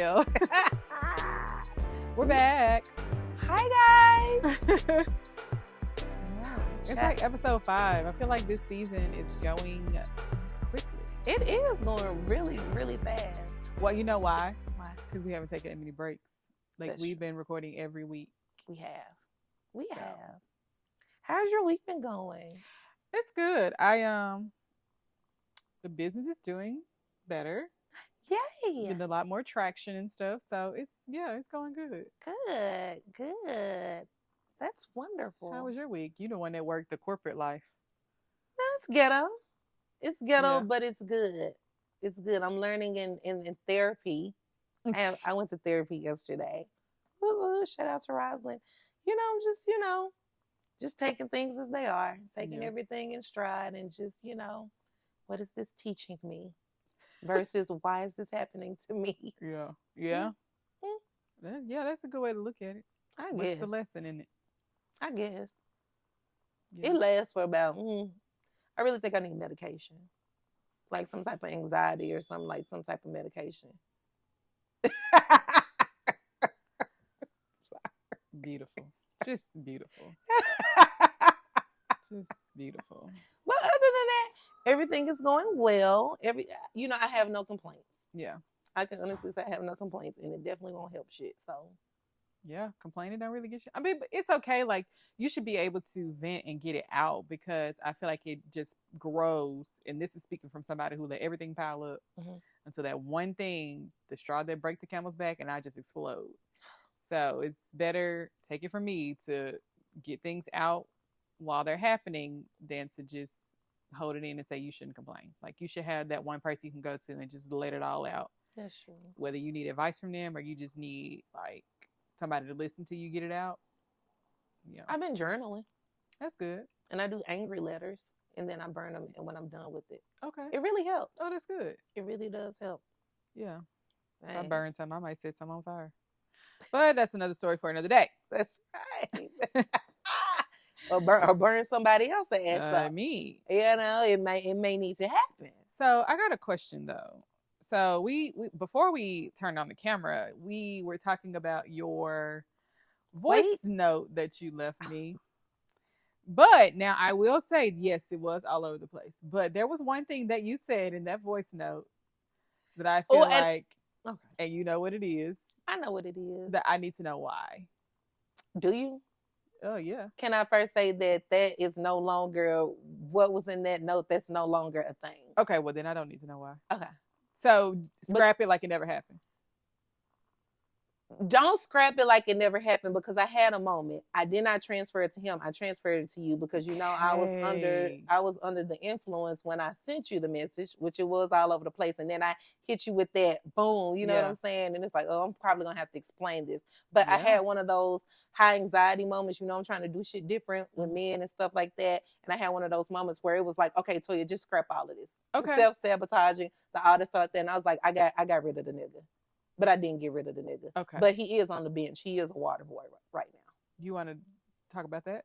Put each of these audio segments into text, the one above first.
well. We're back. Hi, guys. It's like episode 5. I feel like this season is going quickly. It is going really, really fast. Well, you know why? Why? Because we haven't taken that many breaks. Like, That's we've true. been recording every week. We have. We So. have. How's your week been going? It's good. The business is doing better. Yay. Getting a lot more traction and stuff. So it's going good. Good. That's wonderful. How was your week? You the one that worked the corporate life. That's ghetto. It's ghetto, Yeah. but it's good. It's good. I'm learning in therapy. I went to therapy yesterday. Woo-hoo, shout out to Roslyn. I'm just taking things as they are, taking everything in stride, and just, what is this teaching me versus why is this happening to me? Yeah. Yeah, that's a good way to look at it. I What's guess. the lesson in it? I guess. Yeah. It lasts for about, I really think I need medication. Like some type of anxiety or something, like some type of medication. Beautiful. Just beautiful. Just beautiful. But other than that, everything is going well. I have no complaints. Yeah. I can honestly say I have no complaints, and it definitely won't help shit. So. Yeah, complaining don't really get you. I mean, but it's okay. Like, you should be able to vent and get it out, because I feel like it just grows. And this is speaking from somebody who let everything pile up until that one thing, the straw that breaks the camel's back, and I just explode. So it's better, take it from me, to get things out while they're happening than to just hold it in and say you shouldn't complain. Like, you should have that one person you can go to and just let it all out. That's true. Whether you need advice from them or you just need, like, somebody to listen to you get it out. Yeah. I've been journaling. That's good. And I do angry letters, and then I burn them when I'm done with it. Okay. It really helps. Oh, that's good. It really does help. Yeah. If I burn some, I might set some on fire. But that's another story for another day. That's right. or burn somebody else to ass up. Me. It may need to happen. So I got a question though. So we before we turned on the camera, we were talking about your voice note that you left me. But now I will say, yes, it was all over the place. But there was one thing that you said in that voice note that I feel and you know what it is. I know what it is. That I need to know why. Do you? Oh, yeah. Can I first say that is no longer what was in that note? That's no longer a thing. Okay, well, then I don't need to know why. Okay. So scrap it like it never happened. Don't scrap it like it never happened, because I had a moment. I did not transfer it to him. I transferred it to you because I was under the influence when I sent you the message, which it was all over the place, and then I hit you with that boom. You know what I'm saying? And it's like, oh, I'm probably gonna have to explain this. But I had one of those high anxiety moments. I'm trying to do shit different with men and stuff like that, and I had one of those moments where it was like, okay, Toya, just scrap all of this. Okay. Self-sabotaging, all this stuff. And I was like, I got rid of the nigga. But I didn't get rid of the nigga. Okay. But he is on the bench. He is a water boy right now. You want to talk about that?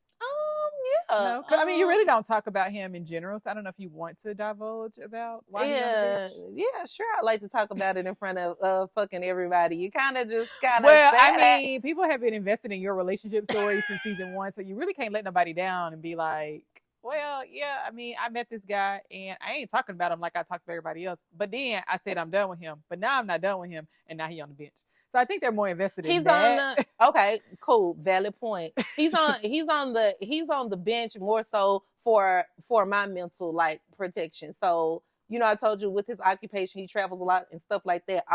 Yeah. No, I mean, you really don't talk about him in general, so I don't know if you want to divulge about why he's on the bench. Yeah, sure. I like to talk about it in front of fucking everybody. You kind of Well, I mean, people have been invested in your relationship story since season 1, so you really can't let nobody down and be like, well, yeah, I mean, I met this guy and I ain't talking about him like I talk to everybody else. But then I said I'm done with him. But now I'm not done with him, and now he's on the bench. So I think they're more invested in that. Okay, cool, valid point. He's on the bench more so for my mental protection. So, I told you with his occupation, he travels a lot and stuff like that.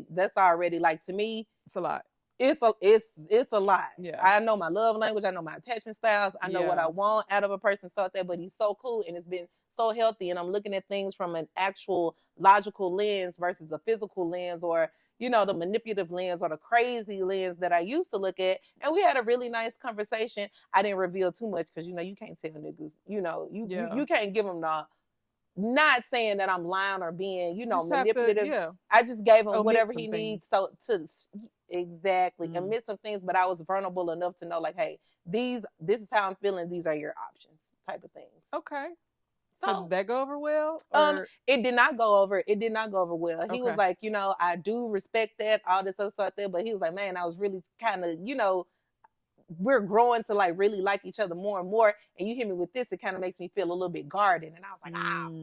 That's already to me, it's a lot. It's a lot. Yeah. I know my love language. I know my attachment styles. I know what I want out of a person, stuff like that. But he's so cool, and it's been so healthy. And I'm looking at things from an actual logical lens versus a physical lens, or the manipulative lens or the crazy lens that I used to look at. And we had a really nice conversation. I didn't reveal too much because you can't tell niggas. You can't give them the. Not saying that I'm lying or being, manipulative. I just gave him whatever he needs. So exactly admit some things, but I was vulnerable enough to know, hey, this is how I'm feeling. These are your options, type of things. Okay. So did that go over well? Or? It did not go over. It did not go over well. He was Okay. like, I do respect that, all this other stuff there, but he was like, man, I was really kind of, we're growing to like really like each other more and more. And you hit me with this, it kind of makes me feel a little bit guarded. And I was like,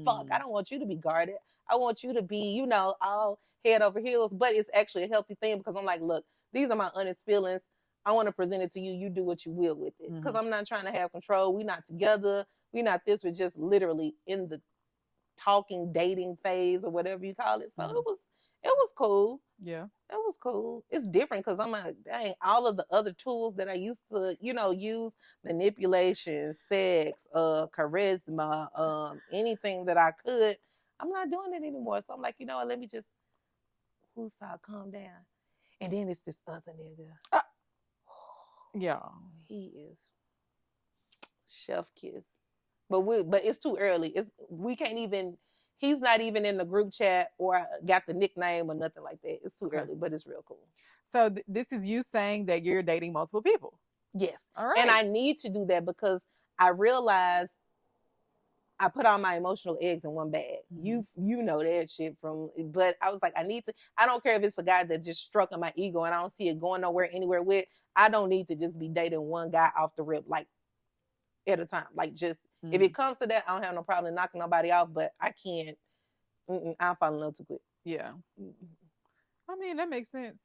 fuck, I don't want you to be guarded. I want you to be, all head over heels. But it's actually a healthy thing because I'm like, look, these are my honest feelings. I want to present it to you. You do what you will with it. Because I'm not trying to have control. We're not together. We're not this. We're just literally in the talking, dating phase or whatever you call it. So it was cool. Yeah. It was cool. It's different because I'm like, dang, all of the other tools that I used to, use, manipulation, sex, charisma, anything that I could, I'm not doing it anymore. So I'm like, you know what, let me just calm down. And then it's this other nigga. Yeah. He is chef kiss. But it's too early. We can't even. He's not even in the group chat or got the nickname or nothing like that. It's too early, but it's real cool. So this is you saying that you're dating multiple people. Yes. All right. And I need to do that because I realized I put all my emotional eggs in one bag. You know that shit but I was like, I don't care if it's a guy that just struck on my ego and I don't see it going anywhere with. I don't need to just be dating one guy off the rip, like at a time. Like just, if it comes to that, I don't have no problem knocking nobody off, but I can't, I'll fall in love too quick. Yeah. I mean, that makes sense.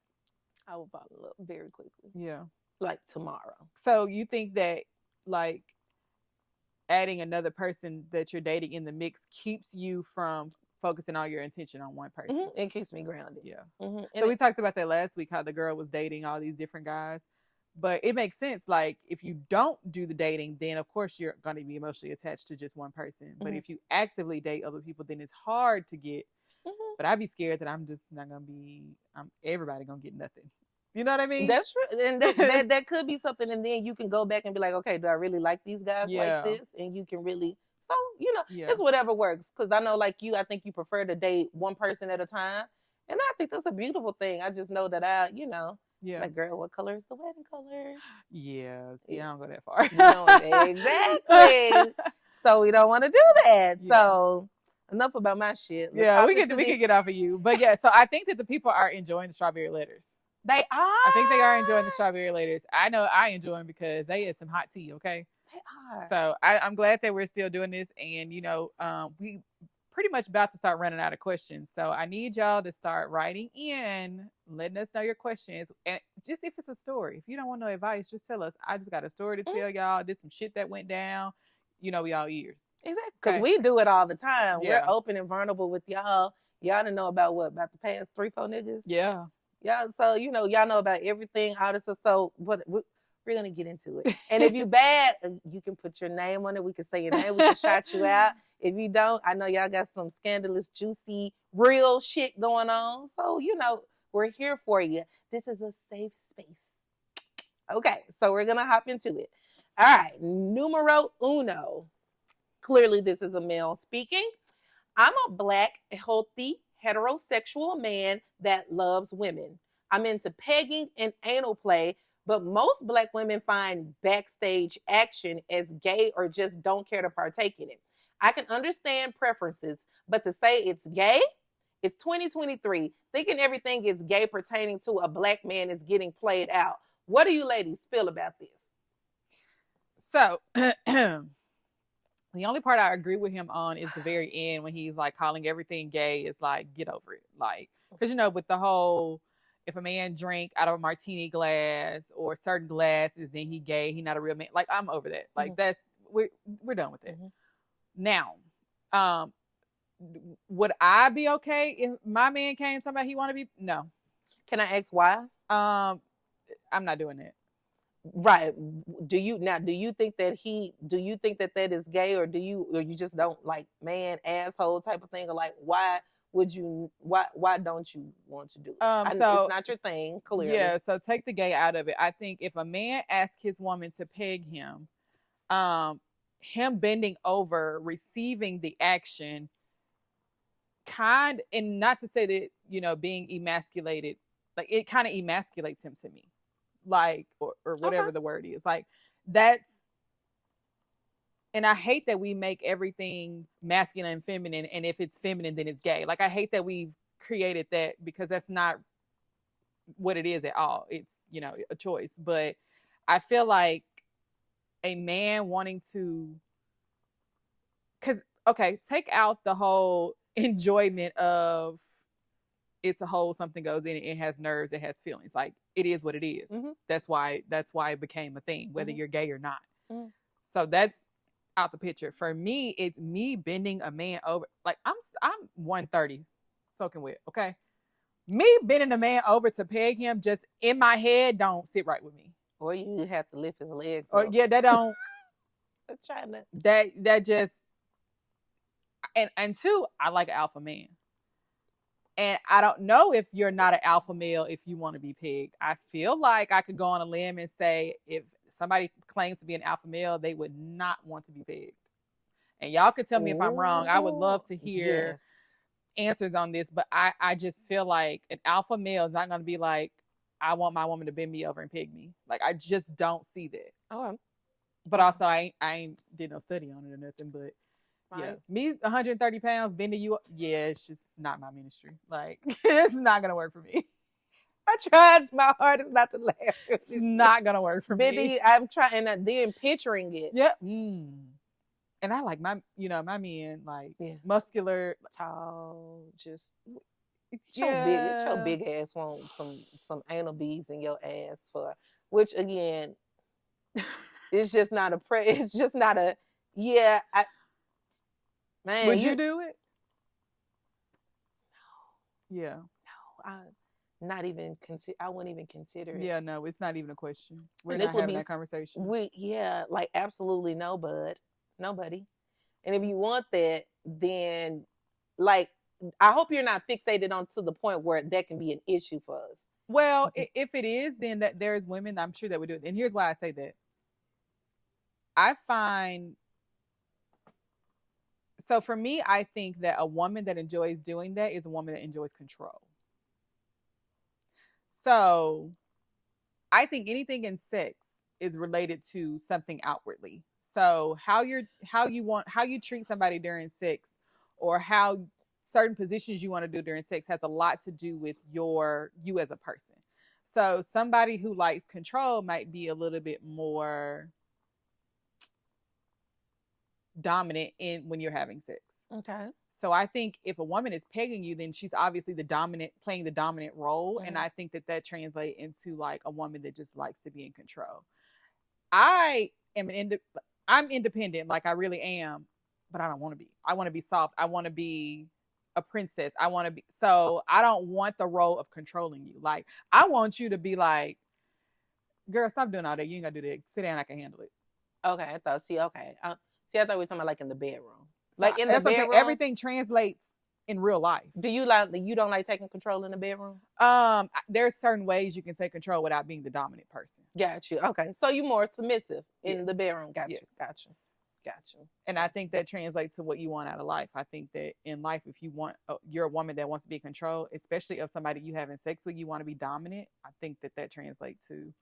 I will fall in love very quickly. Yeah. Like tomorrow. So you think that like adding another person that you're dating in the mix keeps you from focusing all your attention on one person? It keeps me grounded. Yeah. So we talked about that last week, how the girl was dating all these different guys. But it makes sense. Like, if you don't do the dating, then of course you're going to be emotionally attached to just one person. But if you actively date other people, then it's hard to get. But I'd be scared that I'm just not going to be, everybody going to get nothing. You know what I mean? That's true. And that could be something. And then you can go back and be like, okay, do I really like these guys like this? And you can really, so, it's whatever works. Because I know, like you, I think you prefer to date one person at a time. And I think that's a beautiful thing. I just know that like, girl, what color is the wedding colors? Yeah. See, I don't go that far. Exactly. So we don't want to do that. Yeah. So enough about my shit. We can get off of you. But yeah, so I think that the people are enjoying the strawberry letters. They are. I think they are enjoying the strawberry letters. I know I enjoy them because they is some hot tea, okay? They are. So I'm glad that we're still doing this. And, we pretty much about to start running out of questions. So I need y'all to start writing in, letting us know your questions. And just if it's a story, if you don't want no advice, just tell us. I just got a story to tell y'all. Did some shit that went down. We all ears. Exactly. Because we do it all the time. Yeah. We're open and vulnerable with y'all. Y'all didn't know about the past 3-4 niggas? Yeah. Yeah. So, y'all know about everything, all this. So we're going to get into it. And if you bad, you can put your name on it. We can say your name. We can shout you out. If you don't, I know y'all got some scandalous, juicy, real shit going on. So, we're here for you. This is a safe space. Okay, so we're going to hop into it. All right, numero uno. Clearly, this is a male speaking. I'm a Black, healthy, heterosexual man that loves women. I'm into pegging and anal play, but most Black women find backstage action as gay or just don't care to partake in it. I can understand preferences, but to say it's gay, it's 2023. Thinking everything is gay pertaining to a Black man is getting played out. What do you ladies feel about this? So, the only part I agree with him on is the very end when he's like calling everything gay is like, get over it. Like, because, with the whole, if a man drink out of a martini glass or certain glasses, then he gay, he not a real man. Like, I'm over that. Like, we're done with it. Now, would I be okay if my man came talking about he want to be? No. Can I ask why? I'm not doing it. Right. Do you think that that is gay, or you just don't like man asshole type of thing, or like why don't you want to do it? So it's not your thing, clearly. Yeah, so take the gay out of it. I think if a man asks his woman to peg him, him bending over, receiving the action, and not to say that, being emasculated, like it kind of emasculates him to me. Like, or whatever the word is. Like, that's And I hate that we make everything masculine and feminine, and if it's feminine, then it's gay. Like I hate that we've created that, because that's not what it is at all. It's, a choice. But I feel like a man wanting to, because okay, take out the whole enjoyment of it's a hole, something goes in it, it has nerves, it has feelings. Like it is what it is. Mm-hmm. That's why it became a thing, whether Mm-hmm. you're gay or not. Mm-hmm. So that's out the picture. For me, it's me bending a man over. Like I'm 130 soaking wet, okay? Me bending a man over to peg him, just in my head, don't sit right with me. Or you have to lift his legs Or up. yeah, that don't I'm trying to. that just, and two, I like an alpha man. And I don't know if you're not an alpha male if you want to be pegged. I feel like I could go on a limb and say if somebody claims to be an alpha male, they would not want to be pegged. And y'all could tell me if I'm wrong. I would love to hear answers on this, but I just feel like an alpha male is not going to be like, I want my woman to bend me over and peg me. Like I just don't see that. Oh. But also I ain't did no study on it or nothing, but right. Yeah, me 130 pounds bending you up, yeah, it's just not my ministry. Like it's not gonna work for me. I tried my hardest not to laugh. It's not gonna work for me. I'm trying, and then picturing it. Yep. And I like my men like muscular, tall, just yeah. Your big ass want some anal beads in your ass for, which again, it's just not a it's just not a man. Would you do it? No. Yeah. No, not even consider. I wouldn't even consider it. Yeah, no, it's not even a question. We're not having that conversation. Like absolutely no, bud, nobody. And if you want that, then like I hope you're not fixated on to the point where that can be an issue for us. Well, if it is, then that there's women, I'm sure that would do it. And here's why I say that. I find, so for me, I think that a woman that enjoys doing that is a woman that enjoys control. So I think anything in sex is related to something outwardly. So how you treat somebody during sex, or how certain positions you want to do during sex, has a lot to do with you as a person. So somebody who likes control might be a little bit more dominant when you're having sex. Okay. So I think if a woman is pegging you, then she's obviously playing the dominant role. And I think that translates into like a woman that just likes to be in control. I'm independent, like I really am, but I don't want to be. I want to be soft. I want to be a princess. So I don't want the role of controlling you. Like I want you to be like, girl, stop doing all that. You ain't gotta do that. Sit down, I can handle it. Okay, I thought we were talking about like in the bedroom. Like in the bedroom, everything translates in real life. Do you don't like taking control in the bedroom? There's certain ways you can take control without being the dominant person. Got you. Okay, so you're more submissive in the bedroom. Got you. Got you. And I think that translates to what you want out of life. I think that in life, if you're a woman that wants to be in control, especially of somebody you having sex with, you want to be dominant. I think that translates to.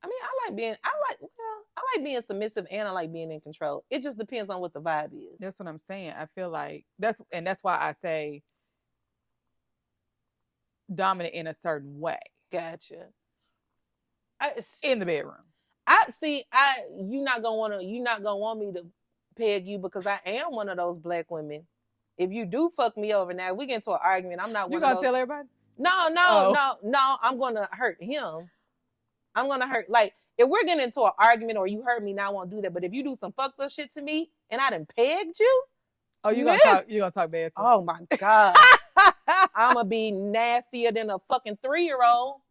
I mean, I like being submissive, and I like being in control. It just depends on what the vibe is. That's what I'm saying. I feel like that's why I say dominant in a certain way. Gotcha. In the bedroom. You're not gonna want me to peg you, because I am one of those black women. If you do fuck me over, now we get into an argument. I'm not. You gonna tell everybody? No. I'm gonna hurt him. I'm gonna hurt. Like if we're getting into an argument or you hurt me, now I won't do that. But if you do some fucked up shit to me and I done pegged you, you gonna talk bad to me. Oh my God. I'm gonna be nastier than a fucking 3-year-old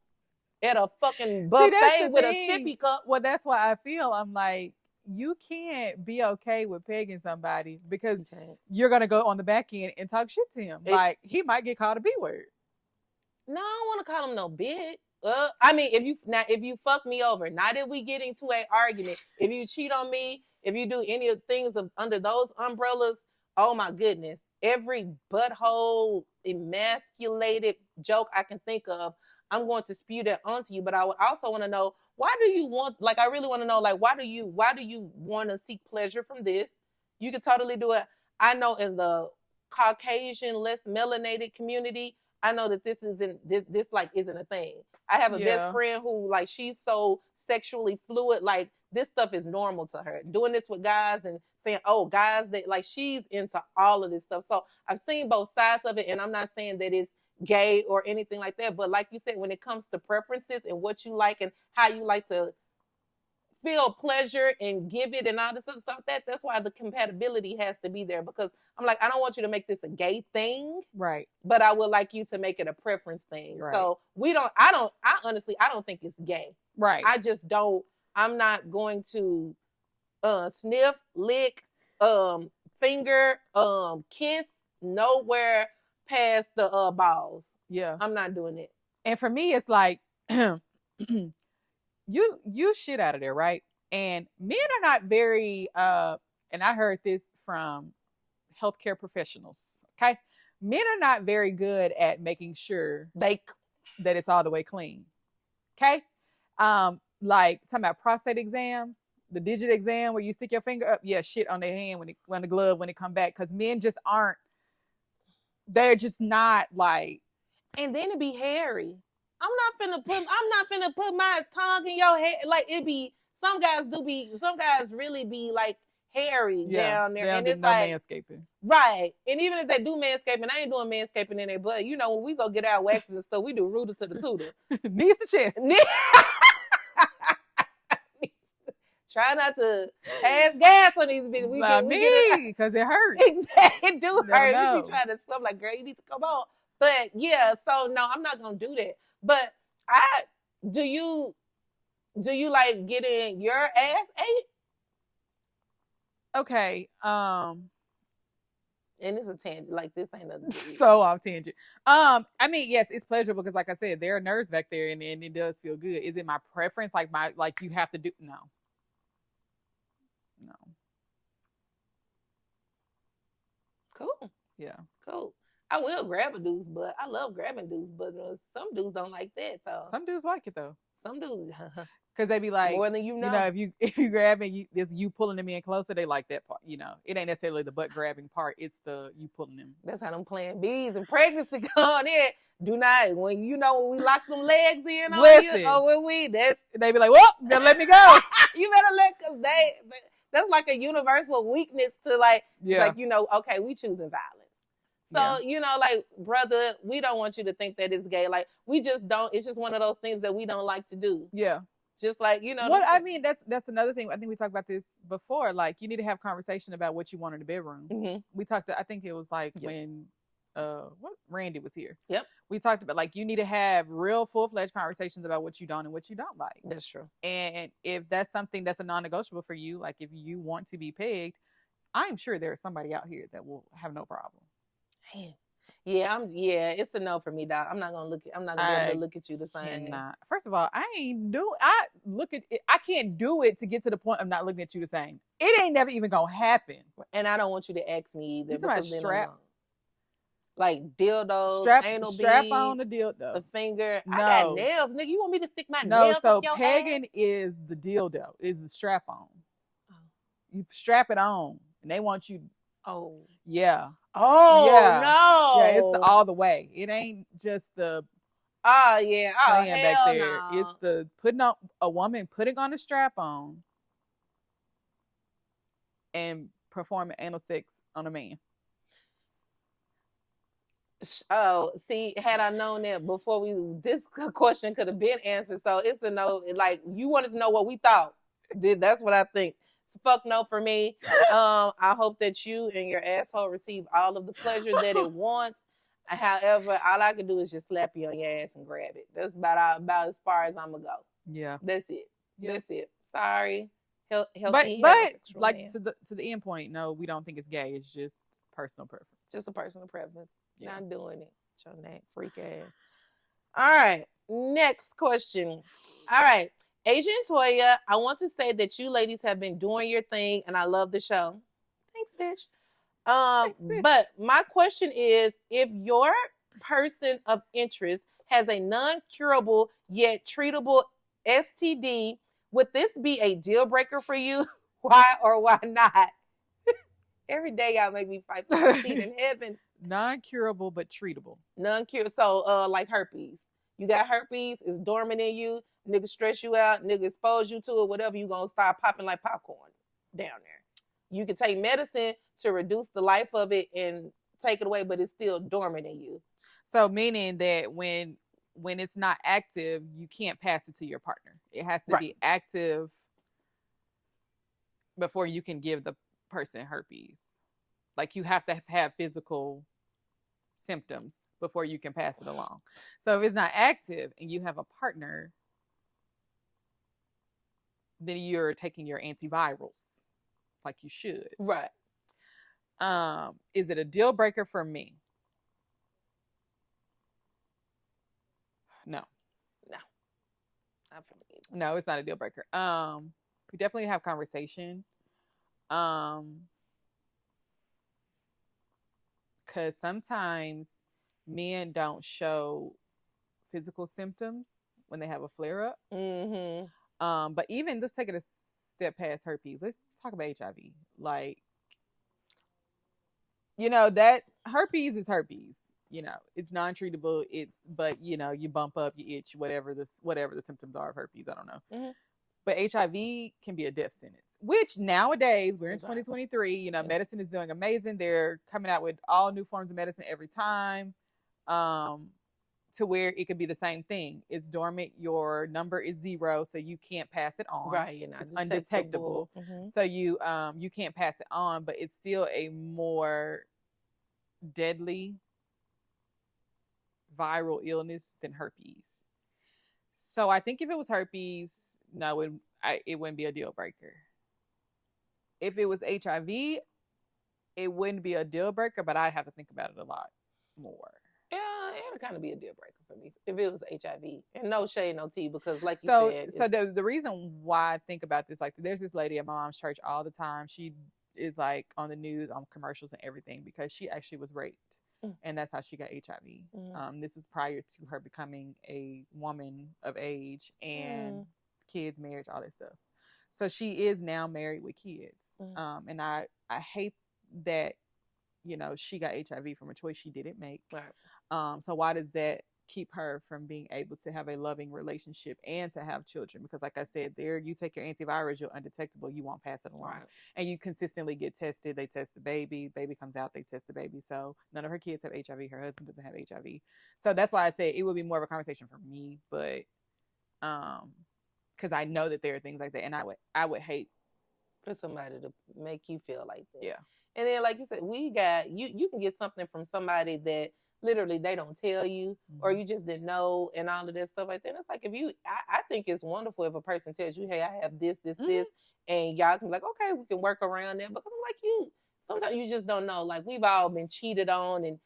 at a fucking buffet with a sippy cup. Well, that's why I feel I'm like, you can't be okay with pegging somebody, because you're gonna go on the back end and talk shit to him. Like he might get called a B word. No, I don't want to call him no bitch. I mean, if you fuck me over, not if we get into an argument, if you cheat on me, if you do any of the things under those umbrellas, oh my goodness, every butthole emasculated joke I can think of, I'm going to spew that onto you. But I would also want to know, why do you want, like, I really want to know, like, why do you want to seek pleasure from this? You could totally do it. I know in the Caucasian, less melanated community, I know that this isn't this like isn't a thing. I have a best friend who, like, she's so sexually fluid, like this stuff is normal to her. Doing this with guys and saying, oh, guys, that, like, she's into all of this stuff. So I've seen both sides of it, and I'm not saying that it's gay or anything like that. But like you said, when it comes to preferences and what you like and how you like to feel pleasure and give it and all this other stuff, that's why the compatibility has to be there, because I'm like, I don't want you to make this a gay thing, right? But I would like you to make it a preference thing. Right. So I honestly don't think it's gay, right? I just don't. I'm not going to sniff, lick, finger, kiss nowhere past the balls. Yeah, I'm not doing it. And for me, it's like you shit out of there, right? And men are not very and I heard this from healthcare professionals, okay? Men are not very good at making sure that it's all the way clean. Okay? Like talking about prostate exams, the digit exam where you stick your finger up, yeah, shit on their hand when the glove when it come back, because men just aren't, they're just not like. And then it be hairy. I'm not finna put my tongue in your head. Like, it be, some guys really be like hairy down there. And it's no like manscaping. Right. And even if they do manscaping, I ain't doing manscaping in their butt. You know, when we go get our waxes and stuff, we do rooter to the tutor. Knees to chest. Try not to pass gas on these bitches. Because it hurts. Exactly. It do hurt. You be trying to stuff like, girl, you need to come on. But yeah, so no, I'm not gonna do that. But do you like getting your ass ate? Okay. And it's a tangent. Like, this ain't a so off tangent. I mean, yes, it's pleasurable because, like I said, there are nerves back there, and it does feel good. Is it my preference? Like you have to do? No. Cool. Yeah. Cool. I will grab a dude's butt. I love grabbing dudes' butt. Some dudes don't like that though. Some dudes like it though. Some dudes, because they be like, more than you know. If you grab and you pulling them in closer, they like that part. You know, it ain't necessarily the butt grabbing part. It's the you pulling them. That's how them plan B's and pregnancy going in. Do not when we lock them legs in on you. Oh, when we they be like, well, then let me go. You better because that's like a universal weakness to like okay, we choosing violence. So, like, brother, we don't want you to think that it's gay. Like, we just don't. It's just one of those things that we don't like to do. Yeah. Just like, What I mean, that's another thing. I think we talked about this before. Like, you need to have conversation about what you want in the bedroom. Mm-hmm. We talked. I think it was like when Randy was here. Yep. We talked about, like, you need to have real full-fledged conversations about what you don't and what you don't like. That's true. And if that's something that's a non-negotiable for you, like if you want to be pegged, I'm sure there's somebody out here that will have no problem. Man. Yeah, it's a no for me, Doc. I'm not gonna be able to look at you the same. First of all, I can't do it to get to the point of not looking at you the same. It ain't never even gonna happen. And I don't want you to ask me either. Because strap, like dildo, anal strap beads, on the dildo, the finger. No. I got nails, nigga. You want me to stick my nails up your pegging ass? is the dildo. Is the strap on. Oh. You strap it on, and they want you. Oh. Yeah. Oh, yeah. No. Yeah, it's all the way. It ain't just the yeah. Oh, hell back there. No. It's the putting on a strap on and performing anal sex on a man. Oh, see, had I known that before this question could have been answered. So it's a no. Like, you wanted to know what we thought. That's what I think. Fuck no for me. I hope that you and your asshole receive all of the pleasure that it wants. However, all I can do is just slap you on your ass and grab it. That's about as far as I'm gonna go. Yeah, that's it. Yeah. That's it. Sorry. But like man. to the end point, no, we don't think it's gay. It's just personal preference. Just a personal preference. Yeah. Not doing it. Show that freak ass. All right. Next question. All right. Asia and Toya, I want to say that you ladies have been doing your thing, and I love the show. Thanks, bitch. But my question is, if your person of interest has a non-curable yet treatable STD. Would this be a deal breaker for you? Why or why not? Every day y'all make me fight for my seat in heaven. Non-curable but treatable. Non-curable. So like herpes. You got herpes, it's dormant in you, nigga stress you out, nigga expose you to it, whatever, you gonna start popping like popcorn down there. You can take medicine to reduce the life of it and take it away, but it's still dormant in you. So meaning that when it's not active, you can't pass it to your partner. It has to be active before you can give the person herpes. Like you have to have physical symptoms before you can pass it along. So if it's not active and you have a partner, then you're taking your antivirals like you should. Right. Is it a deal breaker for me? No. No, it's not a deal breaker. We definitely have conversations. Because sometimes men don't show physical symptoms when they have a flare up. Mm-hmm. But even let's take it a step past herpes. Let's talk about HIV. Like, you know, that herpes is herpes. You know, it's non-treatable. But you know, you bump up, you itch, whatever the symptoms are of herpes. I don't know. Mm-hmm. But HIV can be a death sentence, which nowadays we're in 2023. You know, medicine is doing amazing. They're coming out with all new forms of medicine every time, to where it could be the same thing. It's dormant. Your number is 0, so you can't pass it on. Right, you're not undetectable. Mm-hmm. So you can't pass it on, but it's still a more deadly viral illness than herpes. So I think if it was herpes, no, it wouldn't be a deal breaker. If it was HIV, it wouldn't be a deal breaker, but I'd have to think about it a lot more. Yeah, it would kind of be a deal breaker for me if it was HIV. And no shade, no tea, because like you said. So the reason why I think about this, like there's this lady at my mom's church all the time. She is like on the news, on commercials and everything, because she actually was raped. And that's how she got HIV. This is prior to her becoming a woman of age and kids, marriage, all that stuff. So she is now married with kids. And I hate that, you know, she got HIV from a choice she didn't make. Right. So why does that keep her from being able to have a loving relationship and to have children? Because like I said, there you take your antivirals, you're undetectable, you won't pass it along. Right. And you consistently get tested. They test the baby comes out, they test the baby. So none of her kids have HIV, her husband doesn't have HIV. So that's why I say it would be more of a conversation for me, but because I know that there are things like that, and I would hate for somebody to make you feel like that. Yeah. And then like you said, we got you can get something from somebody that literally they don't tell you, or you just didn't know, and all of that stuff like that. And it's like if you, I think it's wonderful if a person tells you, hey, I have this, and y'all can be like, okay, we can work around that. Because I'm like, sometimes you just don't know. Like we've all been cheated on, and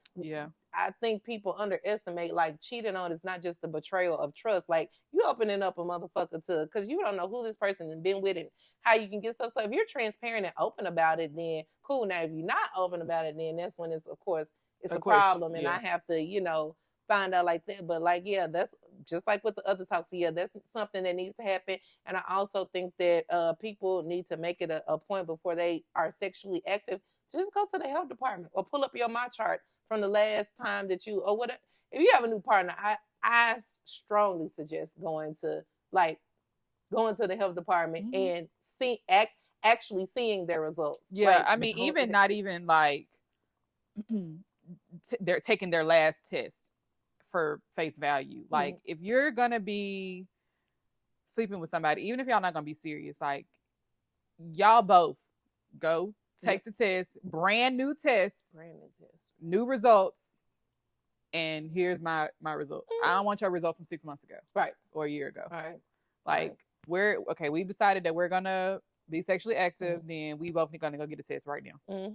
I think people underestimate like cheating on is not just the betrayal of trust. Like you opening up a motherfucker to, because you don't know who this person has been with and how you can get stuff. So if you're transparent and open about it, then cool. Now if you're not open about it, then that's when it's, of course, it's a problem, and I have to, find out like that. But like, that's just like with the other talks. That's something that needs to happen. And I also think that people need to make it a point before they are sexually active. Just go to the health department or pull up your My Chart from the last time that you, or whatever. If you have a new partner, I strongly suggest going to the health department and actually seeing their results. Yeah, like, I mean, even not even like they're taking their last test for face value. Like if you're gonna be sleeping with somebody, even if y'all not gonna be serious, like y'all both go take the test, brand new test, new results, and here's my results. I don't want your results from 6 months ago, right, or a year ago. Right. Like we've decided that we're gonna be sexually active. Then we both gonna go get a test right now,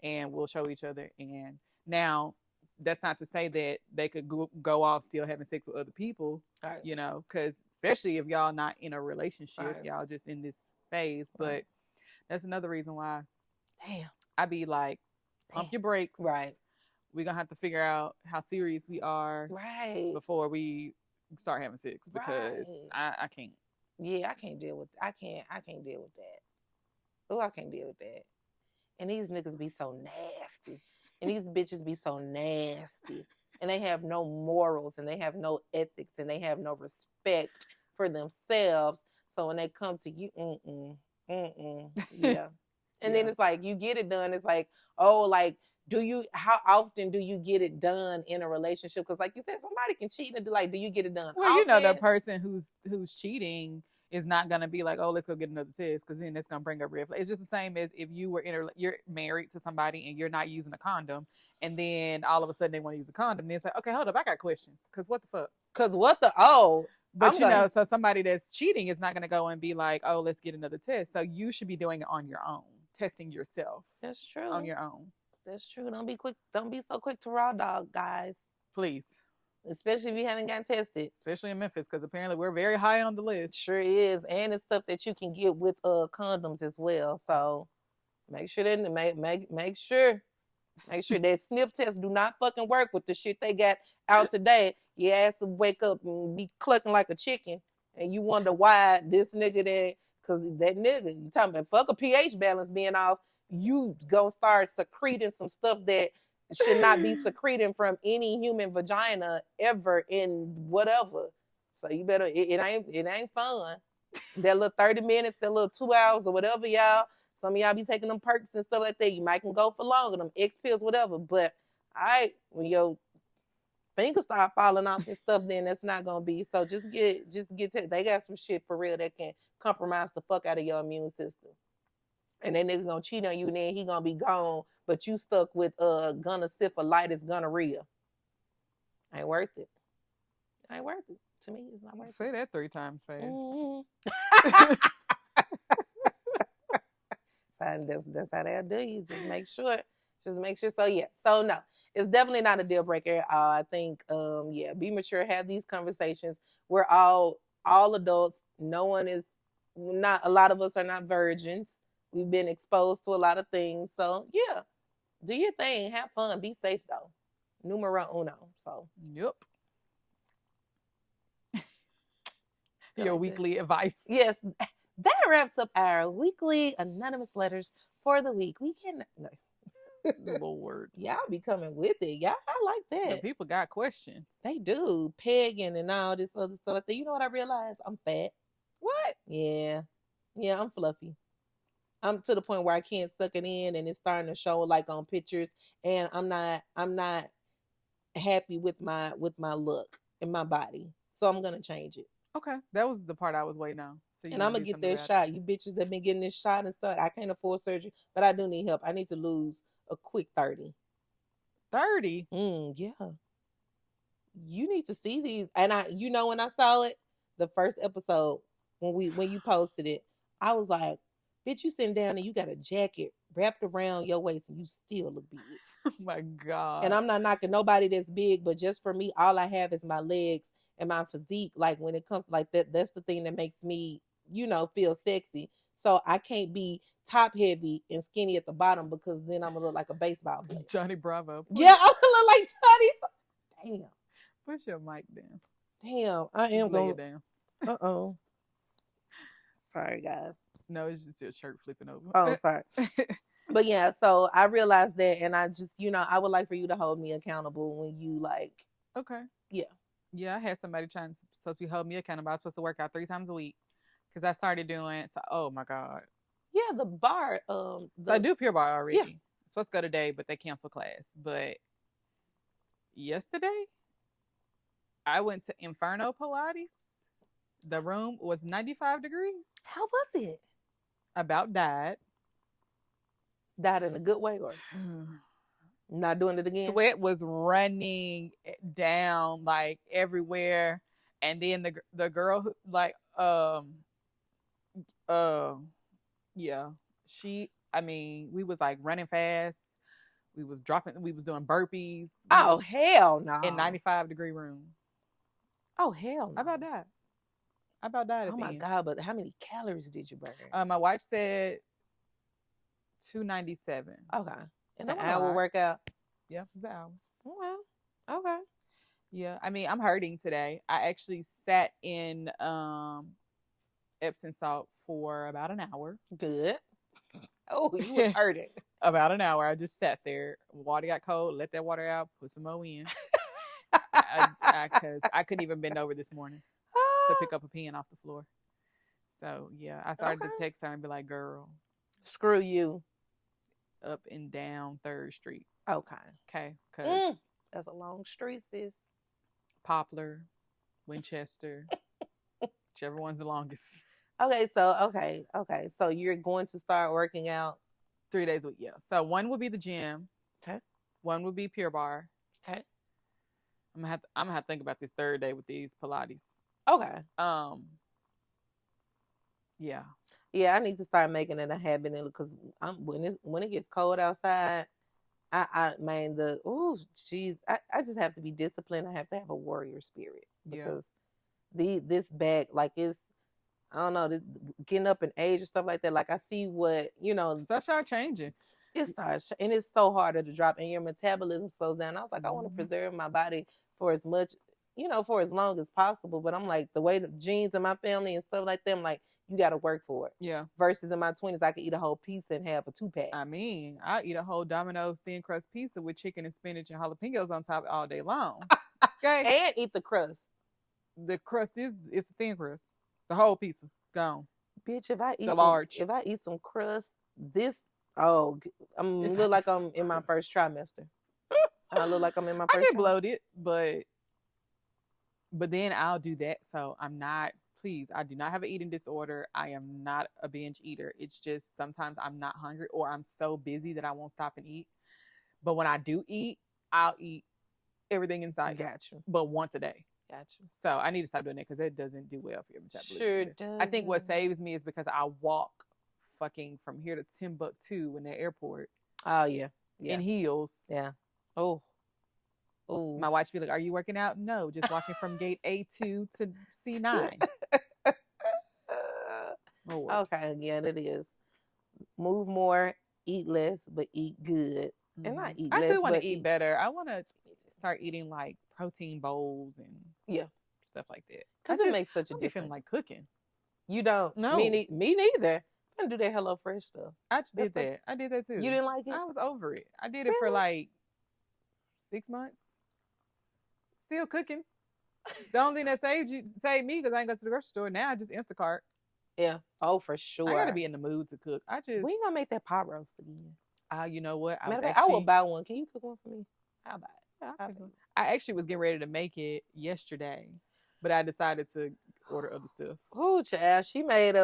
and we'll show each other. And now that's not to say that they could go off still having sex with other people, right. Because especially if y'all not in a relationship, y'all just in this phase. But that's another reason why, I'd be like, pump your brakes, right? we're gonna have to figure out how serious we are Right. before we start having sex, because I can't. Yeah, I can't deal with deal with that. Oh, I can't deal with that. And these niggas be so nasty. And these bitches be so nasty. And they have no morals and they have no ethics and they have no respect for themselves. So when they come to you, yeah. And then it's like you get it done. It's like, oh, like, how often do you get it done in a relationship? Because like you said, somebody can cheat and do you get it done well, often? the person who's cheating is not gonna be like, oh, let's go get another test, because then it's gonna bring up red flags. It's just the same as if you were you're married to somebody and you're not using a condom, and then all of a sudden they want to use a condom. Then it's like, okay, hold up, I got questions, because what the fuck? Because what the But so somebody that's cheating is not gonna go and be like, oh, let's get another test. So you should be doing it on your own, testing yourself. That's true. On your own. That's true. Don't be so quick to raw dog, guys. Please. Especially if you haven't gotten tested. Especially in Memphis, because apparently we're very high on the list. Sure is. And it's stuff that you can get with condoms as well. So make sure that make sure that snip tests do not fucking work with the shit they got out today. Your ass will wake up and be clucking like a chicken. And you wonder why this nigga that, because that nigga, you talking about fuck a pH balance being off, you gonna start secreting some stuff that should not be secreting from any human vagina ever in whatever. So you better, it ain't fun. That little 30 minutes, that little 2 hours or whatever, y'all. Some of y'all be taking them perks and stuff like that. You might can go for longer, them X pills, whatever. But when your fingers start falling off and stuff, then that's not gonna be. So just get they got some shit for real that can compromise the fuck out of your immune system. And that nigga gonna cheat on you, and then he gonna be gone, but you stuck with gonosyphilitis gonorrhea. Ain't worth it. Ain't worth it. To me, it's not worth it. Say that 3 times fast. Mm-hmm. That's how they'll do you. Just make sure. So yeah. So no, it's definitely not a deal breaker. I think be mature, have these conversations. We're all adults. No one is not. A lot of us are not virgins. We've been exposed to a lot of things. So yeah, do your thing. Have fun. Be safe though. Numero uno. So yep. Your weekly advice. Yes. That wraps up our weekly anonymous letters for the week. We can Lord. Y'all be coming with it. Y'all, I like that. The people got questions. They do. Pegging and all this other stuff. You know what I realized? I'm fat. What? Yeah. Yeah, I'm fluffy. I'm to the point where I can't suck it in, and it's starting to show like on pictures, and I'm not happy with my look and my body. So I'm gonna change it. Okay. That was the part I was waiting on. So and I'm gonna get that shot. You bitches that been getting this shot and stuff. I can't afford surgery, but I do need help. I need to lose a quick 30. 30? Yeah. You need to see these. And when I saw it, the first episode, when you posted it, I was like, bitch, you sitting down and you got a jacket wrapped around your waist and you still look big. Oh my God. And I'm not knocking nobody that's big, but just for me, all I have is my legs and my physique. Like when it comes like that's the thing that makes me, feel sexy. So I can't be top heavy and skinny at the bottom, because then I'm gonna look like a baseball player. Johnny Bravo. Yeah, I'm gonna look like Johnny. Damn. Push your mic down. Damn, I am lay it down. Sorry, guys. No, it's just your shirt flipping over. Oh, sorry. But yeah, so I realized that, and I just, I would like for you to hold me accountable when you like. Okay. Yeah. Yeah, I had somebody supposed to be hold me accountable. I was supposed to work out 3 times a week, because I started doing. So, oh my God. Yeah, the bar. So I do Pure Barre already. Yeah. I'm supposed to go today, but they canceled class. But yesterday, I went to Inferno Pilates. The room was 95 degrees. How was it? About died. Died in a good way, or not doing it again? Sweat was running down like everywhere, and then the girl who we was like running fast. We was doing burpees. Oh hell no! In 95-degree room. Oh hell no! I about died. Oh my God! But how many calories did you burn? My wife said 297. Okay, in an hour workout. Yeah, it's an hour. Well, okay. Yeah, I mean, I'm hurting today. I actually sat in Epsom salt for about an hour. Good. Oh, you was hurting. About an hour. I just sat there. Water got cold. Let that water out. Put some more in. Because I couldn't even bend over this morning to pick up a pen off the floor. So yeah, I started to text her and be like, "Girl, screw you." Up and down 3rd Street. Okay. Okay, because that's a long street, sis. Poplar, Winchester, whichever one's the longest. Okay, so you're going to start working out 3 days a week. Yeah. So one will be the gym. Okay. One will be Pure Barre. Okay. I'm gonna have to think about this 3rd day with these Pilates. Okay. Yeah. Yeah, I need to start making it a habit because when it gets cold outside, I just have to be disciplined. I have to have a warrior spirit because this back, like, it's, I don't know, this, getting up in age and stuff like that. Like, I see what, stuff start changing. It starts, and it's so harder to drop, and your metabolism slows down. I was like, I want to preserve my body for as much, for as long as possible. But I'm like, the way the genes in my family and stuff like that, I'm like, you got to work for it. Yeah. Versus in my 20s, I could eat a whole pizza and have a 2-pack. I mean, I eat a whole Domino's thin crust pizza with chicken and spinach and jalapenos on top all day long. Okay. And eat the crust. The crust it's a thin crust. The whole pizza gone. Bitch, if I eat some crust, I'm look like I'm in my first trimester. I look like I'm in my first. I get bloated, but then I'll do that. So I'm not. Please, I do not have an eating disorder. I am not a binge eater. It's just sometimes I'm not hungry or I'm so busy that I won't stop and eat. But when I do eat, I'll eat everything inside. Gotcha. But once a day. Gotcha. So I need to stop doing it because it doesn't do well for your metabolism. Sure does. I think what saves me is because I walk fucking from here to Timbuktu in the airport. Oh yeah. In heels. Yeah. Oh. Oh. My watch be like, "Are you working out?" No, just walking from gate A2 to C9. Okay, yeah, it is. Move more, eat less, but eat good. Mm-hmm. And not eat less. I do want to eat better. I want to start eating like protein bowls and stuff like that. Because it makes such a difference. Like cooking. You don't? No. Me neither. I do that HelloFresh stuff. I did that. I did that too. You didn't like it? I was over it. I did it for like 6 months. Still cooking. The only thing that saved me because I ain't go to the grocery store. Now I just Instacart. Yeah. Oh, for sure. I gotta be in the mood to cook. We ain't gonna make that pot roast again. You know what? I will buy one. Can you cook one for me? I'll buy it. I actually was getting ready to make it yesterday, but I decided to order other stuff. Oh, child. She made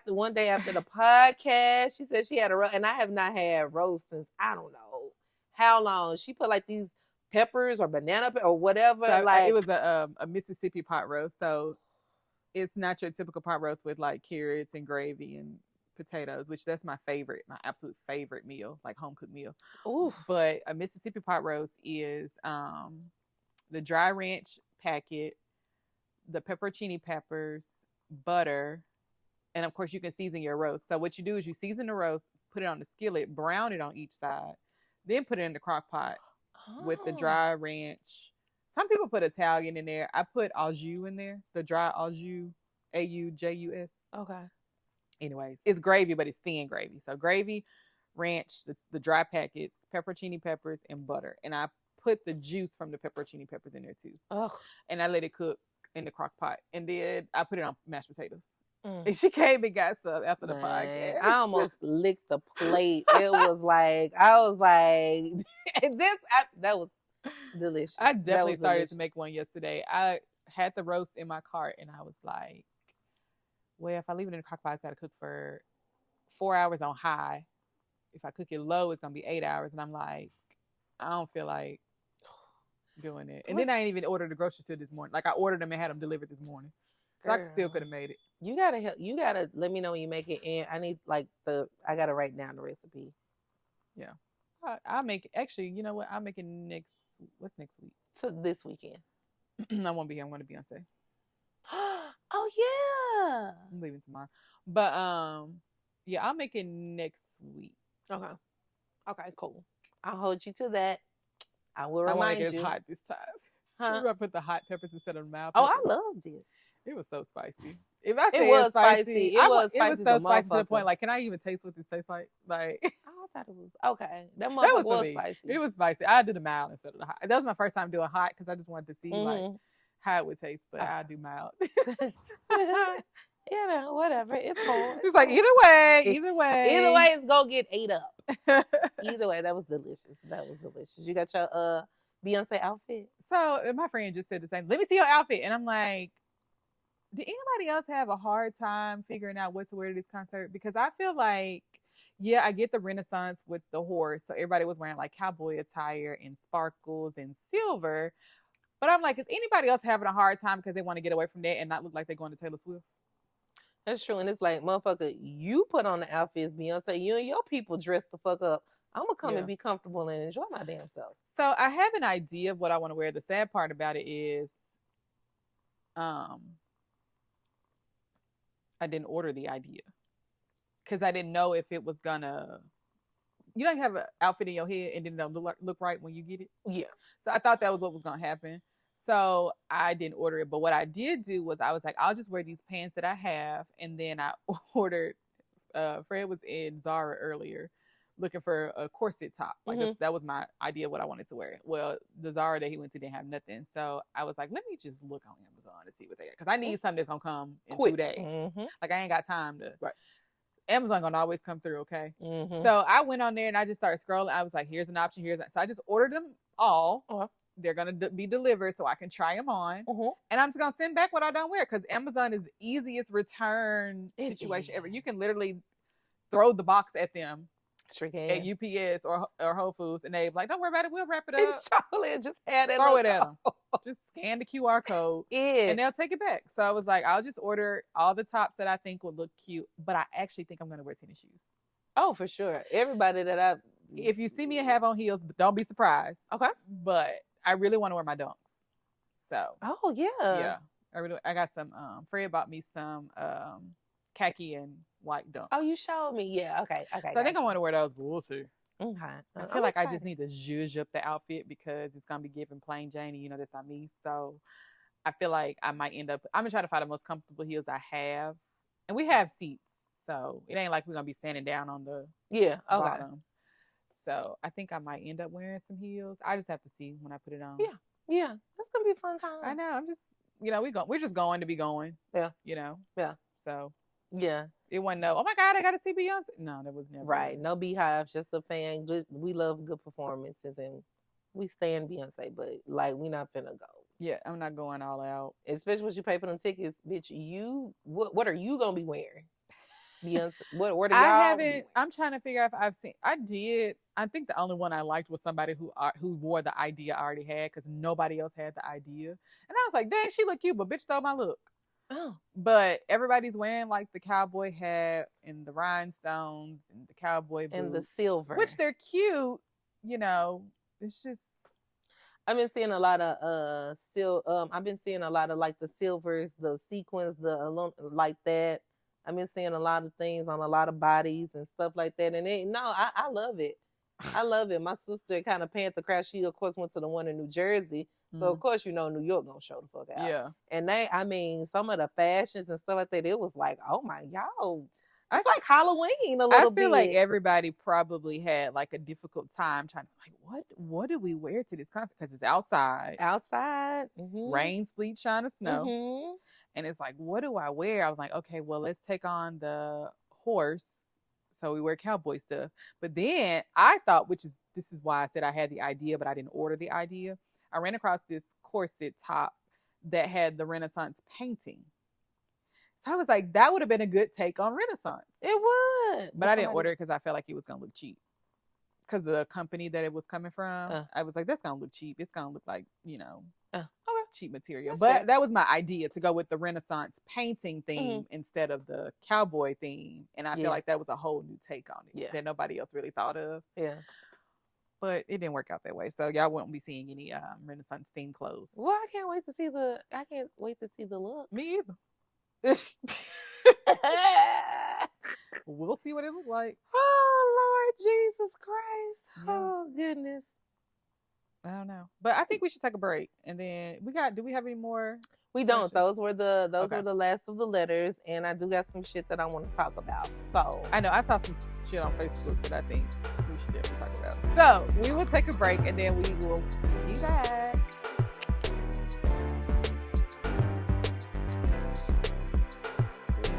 one day after the podcast. She said she had a roast, and I have not had roast since I don't know how long. She put like these peppers or banana or whatever. So, like it was a Mississippi pot roast. So it's not your typical pot roast with like carrots and gravy and potatoes, which that's my absolute favorite meal, like home cooked meal. Ooh. But a Mississippi pot roast is the dry ranch packet, the pepperoncini peppers, butter, and of course you can season your roast. So what you do is you season the roast, put it on the skillet, brown it on each side, then put it in the crock pot with the dry ranch. Some people put Italian in there. I put au jus in there, the dry au jus, AUJUS. Okay. Anyways, it's gravy, but it's thin gravy. So gravy, ranch, the dry packets, pepperoncini peppers, and butter. And I put the juice from the pepperoncini peppers in there too. Ugh. And I let it cook in the crock pot. And then I put it on mashed potatoes. And she came and got some after the podcast. I almost licked the plate. It was like, that was delicious. I definitely started to make one yesterday. I had the roast in my cart and I was like, well, if I leave it in the crock pot, it's got to cook for 4 hours on high. If I cook it low, it's going to be 8 hours. And I'm like, I don't feel like doing it. And then I ain't even ordered the groceries till this morning. Like I ordered them and had them delivered this morning. So I still could have made it. You gotta let me know when you make it, and I need I gotta write down the recipe. Yeah, I'll make it. Actually, you know what? I'll make it what's next week? So this weekend. I won't be here. I'm going to Beyonce. Oh yeah. I'm leaving tomorrow. But yeah, I'll make it next week. Okay, cool. I'll hold you to that. I will I want to remind get you. hot this time. Huh? We're gonna put the hot peppers instead of the mild Oh, peppers. I loved it. It was so spicy. If I It say was it's spicy, spicy. It was it was spicy as so a spicy to the motherfucker. point, like, can I even taste what this tastes like? Like, I thought it was okay. That that motherfucker was for was me. spicy. It was spicy. I did the mild instead of the hot. That was my first time doing hot because I just wanted to see like how it would taste, but I do mild. You know, whatever. It's cool. It's like either way, Either way, it's gonna get ate up. Either way, that was delicious. That was delicious. You got your Beyonce outfit. So my friend just said the same. Let me see your outfit, and I'm like, did anybody else have a hard time figuring out what to wear to this concert? Because I feel like, yeah, I get the Renaissance with the horse, so everybody was wearing like cowboy attire and sparkles and silver. But I'm like, is anybody else having a hard time because they want to get away from that and not look like they're going to Taylor Swift? That's true, and it's like, motherfucker, you put on the outfits, Beyonce. You and your people dress the fuck up. I'm gonna come and be comfortable and enjoy my damn self. So I have an idea of what I want to wear. The sad part about it is, I didn't order the idea because I didn't know if it was gonna. You don't have an outfit in your head and then it don't look right when you get it. Yeah. So I thought that was what was gonna happen. So I didn't order it. But what I did do was I was like, I'll just wear these pants that I have, and then I ordered. Fred was in Zara earlier, looking for a corset top. Like that was my idea of what I wanted to wear. Well, the Zara that he went to didn't have nothing. So I was like, let me just look on Amazon to see what they got. Because I need something that's going to come in quick. 2 days. Like, I ain't got time to. Right. Amazon going to always come through, okay? So I went on there and I just started scrolling. I was like, here's an option. Here's that. So I just ordered them all. They're going to be delivered so I can try them on. And I'm just going to send back what I don't wear because Amazon is the easiest return situation ever. You can literally throw the box at them at UPS or Whole Foods, and they like, don't worry about it. We'll wrap it up. Chocolate, just add it. Throw it at them. Just scan the QR code, and they'll take it back. So I was like, I'll just order all the tops that I think would look cute, but I actually think I'm going to wear tennis shoes. Oh, for sure. Everybody that if you see me have on heels, don't be surprised. Okay. But I really want to wear my dunks. So. Oh yeah. Yeah. I got some. Fred bought me some khaki and white dunks. Oh, you showed me. Yeah. Okay. So I think I want to wear those, but we'll see. Okay. I feel like I just need to zhuzh up the outfit because it's gonna be giving plain Jane, and that's not me. So I feel like I might end up. I'm gonna try to find the most comfortable heels I have, and we have seats, so it ain't like we're gonna be standing down on the bottom. So I think I might end up wearing some heels. I just have to see when I put it on. Yeah, that's gonna be a fun time. I know. I'm just, we're just going to be going. Yeah. Yeah. So. Yeah. It wasn't no, oh my God, I got to see Beyonce. No, that was never. Right. No beehives, just a fan. We love good performances and we stand Beyonce, but like we not finna go. Yeah, I'm not going all out. Especially when you pay for them tickets, bitch. What are you gonna be wearing? Beyonce. What are y'all? I'm trying to figure out if I've seen. I think the only one I liked was somebody who wore the idea I already had because nobody else had the idea, and I was like, dang, she look cute, but bitch stole my look. Oh. But everybody's wearing like the cowboy hat and the rhinestones and the cowboy boots and the silver, which they're cute. It's just. I've been seeing a lot of I've been seeing a lot of like the silvers, the sequins, like that. I've been seeing a lot of things on a lot of bodies and stuff like that. And I love it. I love it. My sister kind of Panther crash. She of course went to the one in New Jersey. So of course, New York gonna show the fuck out. Yeah. And some of the fashions and stuff like that, it was like, oh my, y'all. It's like Halloween a little bit. I feel like everybody probably had like a difficult time trying to what do we wear to this concert? Because it's outside. Rain, sleet, shine, or snow. And it's like, what do I wear? I was like, okay, well, let's take on the horse. So we wear cowboy stuff. But then I thought, this is why I said I had the idea, but I didn't order the idea. I ran across this corset top that had the Renaissance painting. So I was like, that would have been a good take on Renaissance. It would. But I didn't order it because I felt like it was going to look cheap. Because the company that it was coming from, I was like, that's going to look cheap. It's going to look like, cheap material. That's fair. That was my idea, to go with the Renaissance painting theme instead of the cowboy theme. And I feel like that was a whole new take on it that nobody else really thought of. Yeah. But it didn't work out that way. So y'all won't be seeing any Renaissance themed clothes. Well, I can't wait to see the look. Me either. We'll see what it looks like. Oh, Lord Jesus Christ. Yeah. Oh, goodness. I don't know. But I think we should take a break. And then do we have any more We don't. questions? Those Okay. were the last of the letters, and I do got some shit that I want to talk about. So I know I saw some shit on Facebook that I think we should definitely talk about. So we will take a break and then we will be back.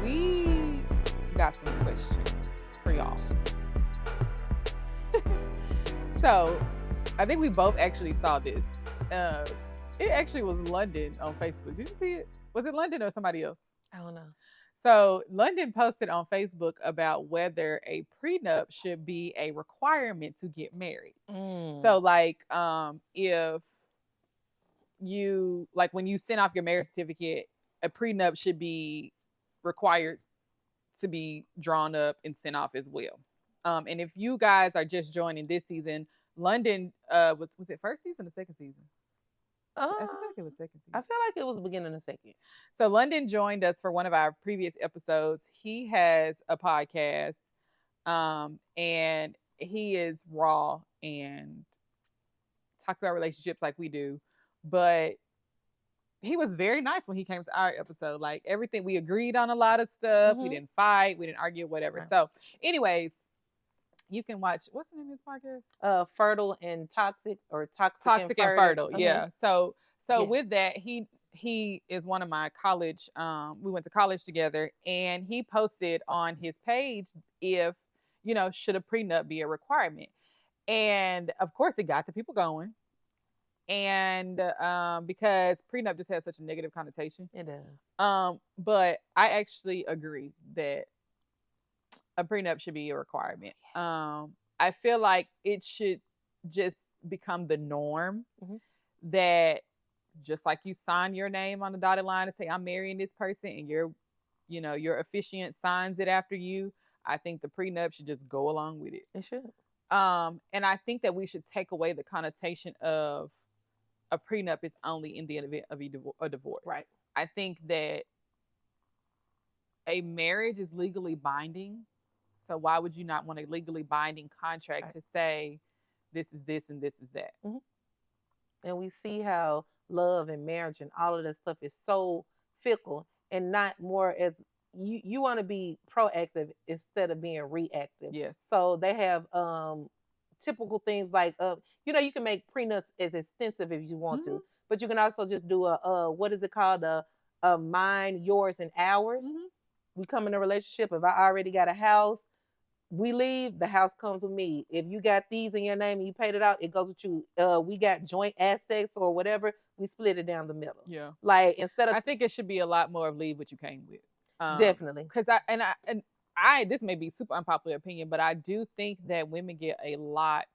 We got some questions for y'all. So I think we both actually saw this. It actually was London on Facebook. Did you see it? Was it London or somebody else? I don't know. So London posted on Facebook about whether a prenup should be a requirement to get married. So like if you like when you send off your marriage certificate, a prenup should be required to be drawn up and sent off as well. And if you guys are just joining this season, London was it first season or second season? I feel like it was second season. I feel like it was the beginning of the second. So London joined us for one of our previous episodes. He has a podcast, and he is raw and talks about relationships like we do. But he was very nice when he came to our episode. Like everything, we agreed on a lot of stuff. We didn't fight. We didn't argue, whatever. Right. So, anyways, you can watch. What's the name of his podcast? Fertile and Toxic, or Toxic and Fertile. Yeah. So yes. With that, he is one of my college. We went to college together, and he posted on his page if should a prenup be a requirement, and of course it got the people going. And because prenup just has such a negative connotation. It does. But I actually agree that a prenup should be a requirement. Yes. I feel like it should just become the norm that just like you sign your name on the dotted line and say, I'm marrying this person, and your officiant signs it after you. I think the prenup should just go along with it. It should. And I think that we should take away the connotation of a prenup is only in the event of a divorce. Right. I think that a marriage is legally binding. So why would you not want a legally binding contract to say this is this and this is that? And we see how love and marriage and all of that stuff is so fickle, and not more as you want to be proactive instead of being reactive. Yes. So they have typical things like you can make prenups as extensive if you want to, but you can also just do a what is it called, a mine, yours, and ours. We come in a relationship. If I already got a house, we leave, the house comes with me. If you got these in your name and you paid it out, it goes with you. We got joint assets or whatever, we split it down the middle. Yeah. Like instead of, I think it should be a lot more of leave what you came with. Definitely. Because I this may be super unpopular opinion, but I do think that women get a lot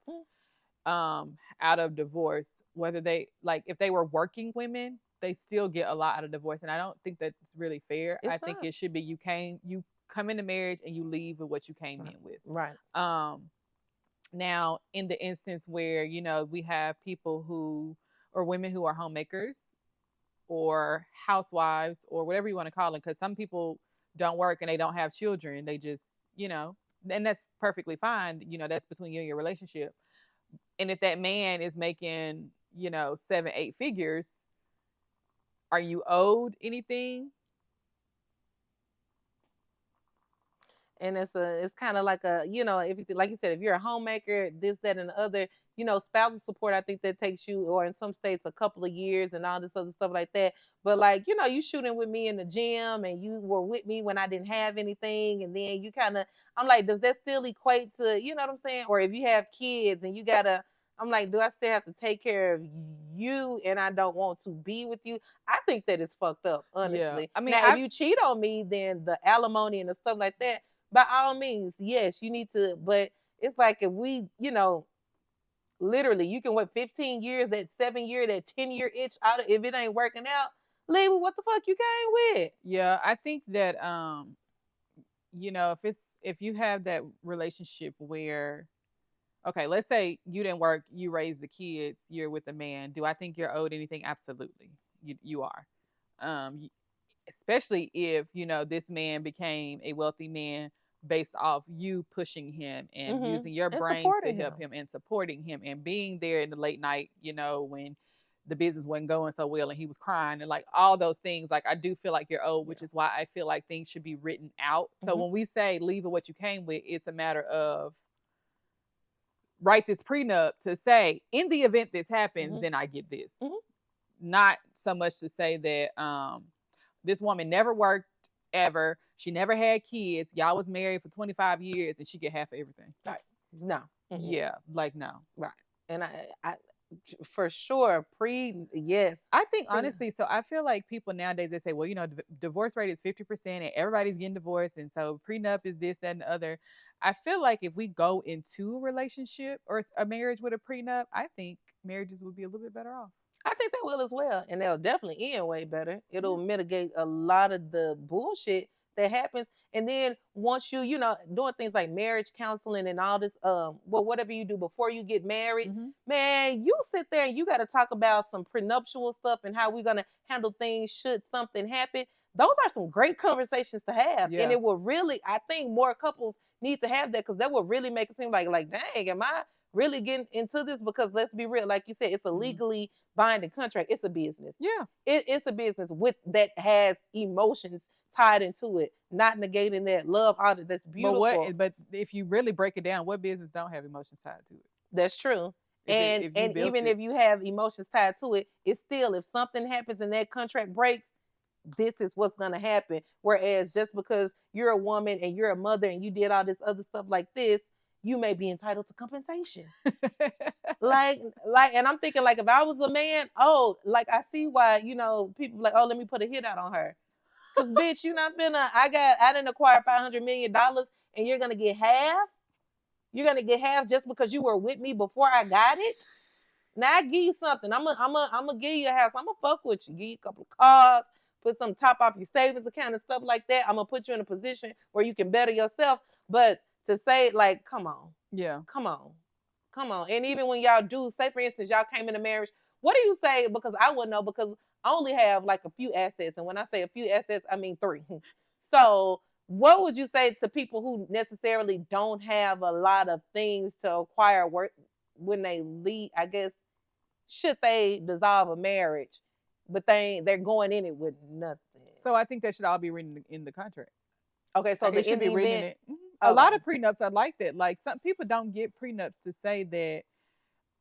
out of divorce, whether they if they were working women, they still get a lot out of divorce, and I don't think that's really fair. I think it should be you come into marriage and you leave with what you came in with. Right. Now in the instance where we have people or women who are homemakers or housewives or whatever you want to call them, because some people don't work and they don't have children, they just and that's perfectly fine. That's between you and your relationship. And if that man is making 7-8 figures, are you owed anything? And it's kind of like if like you said, if you're a homemaker, this, that, and the other, spousal support, I think that takes you, or in some states, a couple of years and all this other stuff like that. But you shooting with me in the gym and you were with me when I didn't have anything. And then you I'm like, does that still equate to, you know what I'm saying? Or if you have kids and I'm like, do I still have to take care of you and I don't want to be with you? I think that is fucked up, honestly. Yeah. I mean, now, if you cheat on me, then the alimony and the stuff like that, by all means, yes, you need to. But it's like if we, literally, you can wait 15 years, that 7-year, that 10-year itch out. If it ain't working out, leave with what the fuck you came with. Yeah, I think that, if you have that relationship where, okay, let's say you didn't work, you raised the kids, you're with a man. Do I think you're owed anything? Absolutely, you are. Especially if this man became a wealthy man based off you pushing him and using your And brains to supporting help him. him and supporting him and being there in the late night, you know, when the business wasn't going so well and he was crying and like all those things. Like I do feel like you're old, which is why I feel like things should be written out. So when we say leave it what you came with, it's a matter of write this prenup to say in the event this happens, then I get this. Not so much to say that this woman never worked ever. She never had kids. Y'all was married for 25 years and she get half of everything. Right. No. Yeah, like no. Right. And I for sure, yes. I think honestly, so I feel like people nowadays, they say, well, you know, divorce rate is 50% and everybody's getting divorced. And so prenup is this, that, and the other. I feel like if we go into a relationship or a marriage with a prenup, I think marriages would be a little bit better off. I think they will as well. And they'll definitely end way better. It'll mitigate a lot of the bullshit that happens. And then once you know, doing things like marriage counseling and all this, well, whatever you do before you get married, man, you sit there and you got to talk about some prenuptial stuff and how we're going to handle things should something happen. Those are some great conversations to have. And it will really, I think more couples need to have that because that will really make it seem like, dang, am I really getting into this? Because let's be real, like you said, it's a legally binding contract. It's a business. Yeah. It's a business with that has emotions tied into it, not negating that love, all that's beautiful. But if you really break it down, what business don't have emotions tied to it? That's true. And even if you have emotions tied to it, it's still, if something happens and that contract breaks, this is what's going to happen. Whereas just because you're a woman and you're a mother and you did all this other stuff like this, you may be entitled to compensation. And I'm thinking, like, if I was a man, like, I see why, you know, people like, let me put a hit out on her. Because, bitch, you're not finna, I didn't acquire $500 million and you're going to get half? You're going to get half just because you were with me before I got it? Now, I give you something. I'm gonna give you a house. I'm going to fuck with you. Give you a couple of cars, put some top off your savings account and stuff like that. I'm going to put you in a position where you can better yourself. But to say, like, come on. Yeah. Come on. And even when y'all do, say, for instance, y'all came into marriage, what do you say? Because I wouldn't know, because I only have like a few assets. And when I say a few assets, I mean 3. So what would you say to people who necessarily don't have a lot of things to acquire when they leave, I guess, should they dissolve a marriage, but they're going in it with nothing? So I think that should all be written in the contract. Okay, so they should be written in it. A lot of prenups are like that. Like, some people don't get prenups to say that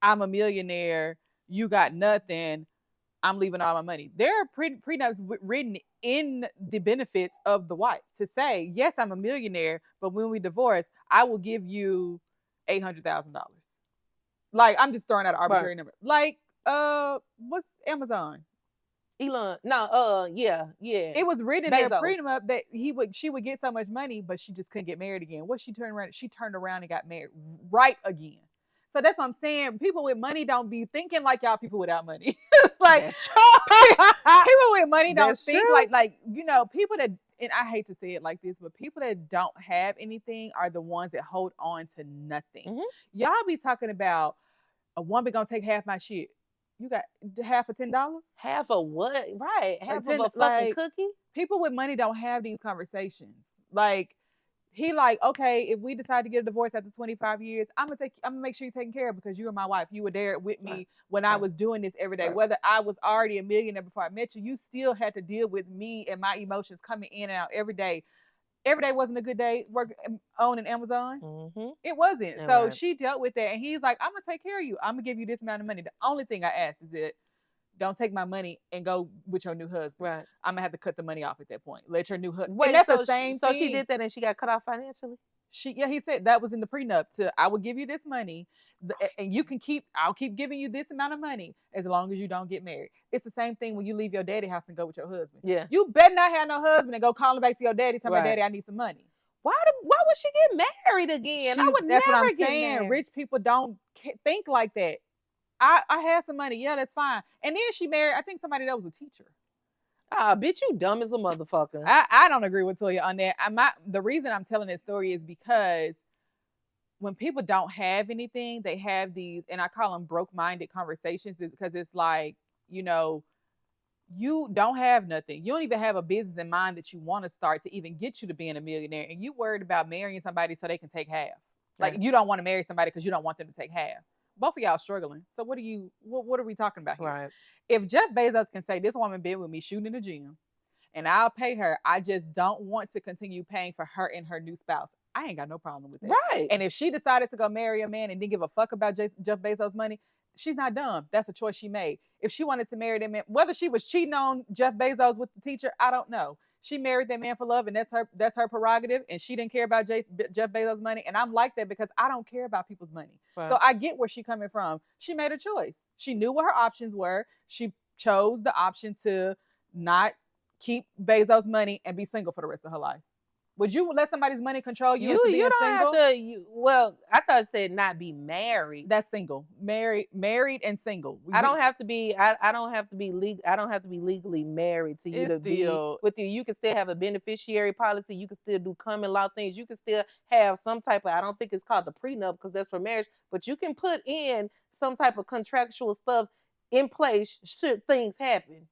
I'm a millionaire, you got nothing, I'm leaving all my money. There are prenups written in the benefits of the wife to say, yes, I'm a millionaire, but when we divorce, I will give you $800,000. Like, I'm just throwing out an arbitrary number. Like, what's Amazon? Elon, no, yeah. It was written in their prenup that she would get so much money, but she just couldn't get married again. What she turned around? She turned around and got married right again. So that's what I'm saying. People with money don't be thinking like y'all people without money. Like, people with money don't think like, you know, people that, and I hate to say it like this, but people that don't have anything are the ones that hold on to nothing. Y'all be talking about a woman gonna take half my shit. You got half of $10? Half of what? Right. Half of a fucking cookie? People with money don't have these conversations. Like, he like, okay, if we decide to get a divorce after 25 years, I'm gonna make sure you're taken care of because you were my wife. You were there with me when I was doing this every day. Whether I was already a millionaire before I met you, you still had to deal with me and my emotions coming in and out every day. Every day wasn't a good day owning Amazon. It wasn't. So she dealt with that. And he's like, I'm going to take care of you. I'm going to give you this amount of money. The only thing I ask is that don't take my money and go with your new husband. Right. I'm going to have to cut the money off at that point. Let your new husband. Wait, that's the same thing. So she did that and she got cut off financially? He said that was in the prenup I will give you this money and I'll keep giving you this amount of money as long as you don't get married. It's the same thing when you leave your daddy house and go with your husband. Yeah. You better not have no husband and go calling back to your daddy, tell my daddy I need some money. Why would she get married again? That's what I'm saying. Married. Rich people don't think like that. I had some money. Yeah, that's fine. And then she married, I think, somebody that was a teacher. Bitch, you dumb as a motherfucker. I don't agree with Toya on that. The reason I'm telling this story is because when people don't have anything, they have these, and I call them broke-minded conversations, because it's like, you know, you don't have nothing. You don't even have a business in mind that you want to start to even get you to being a millionaire. And you worried about marrying somebody so they can take half. Like you don't want to marry somebody because you don't want them to take half. Both of y'all struggling. So what are we talking about here? Right. If Jeff Bezos can say this woman been with me shooting in the gym and I'll pay her, I just don't want to continue paying for her and her new spouse. I ain't got no problem with that. Right. And if she decided to go marry a man and didn't give a fuck about Jeff Bezos' money, she's not dumb. That's a choice she made. If she wanted to marry that man, whether she was cheating on Jeff Bezos with the teacher, I don't know. She married that man for love, and that's her prerogative. And she didn't care about Jeff Bezos' money, and I'm like that because I don't care about people's money. Right. So I get where she's coming from. She made a choice. She knew what her options were. She chose the option to not keep Bezos' money and be single for the rest of her life. Would you let somebody's money control you into being single? Well, I thought it said not be married. That's single. Married and single. I don't have to be legally married to you be with you. You can still have a beneficiary policy. You can still do common law things. You can still have some type of, I don't think it's called the prenup because that's for marriage, but you can put in some type of contractual stuff in place should things happen.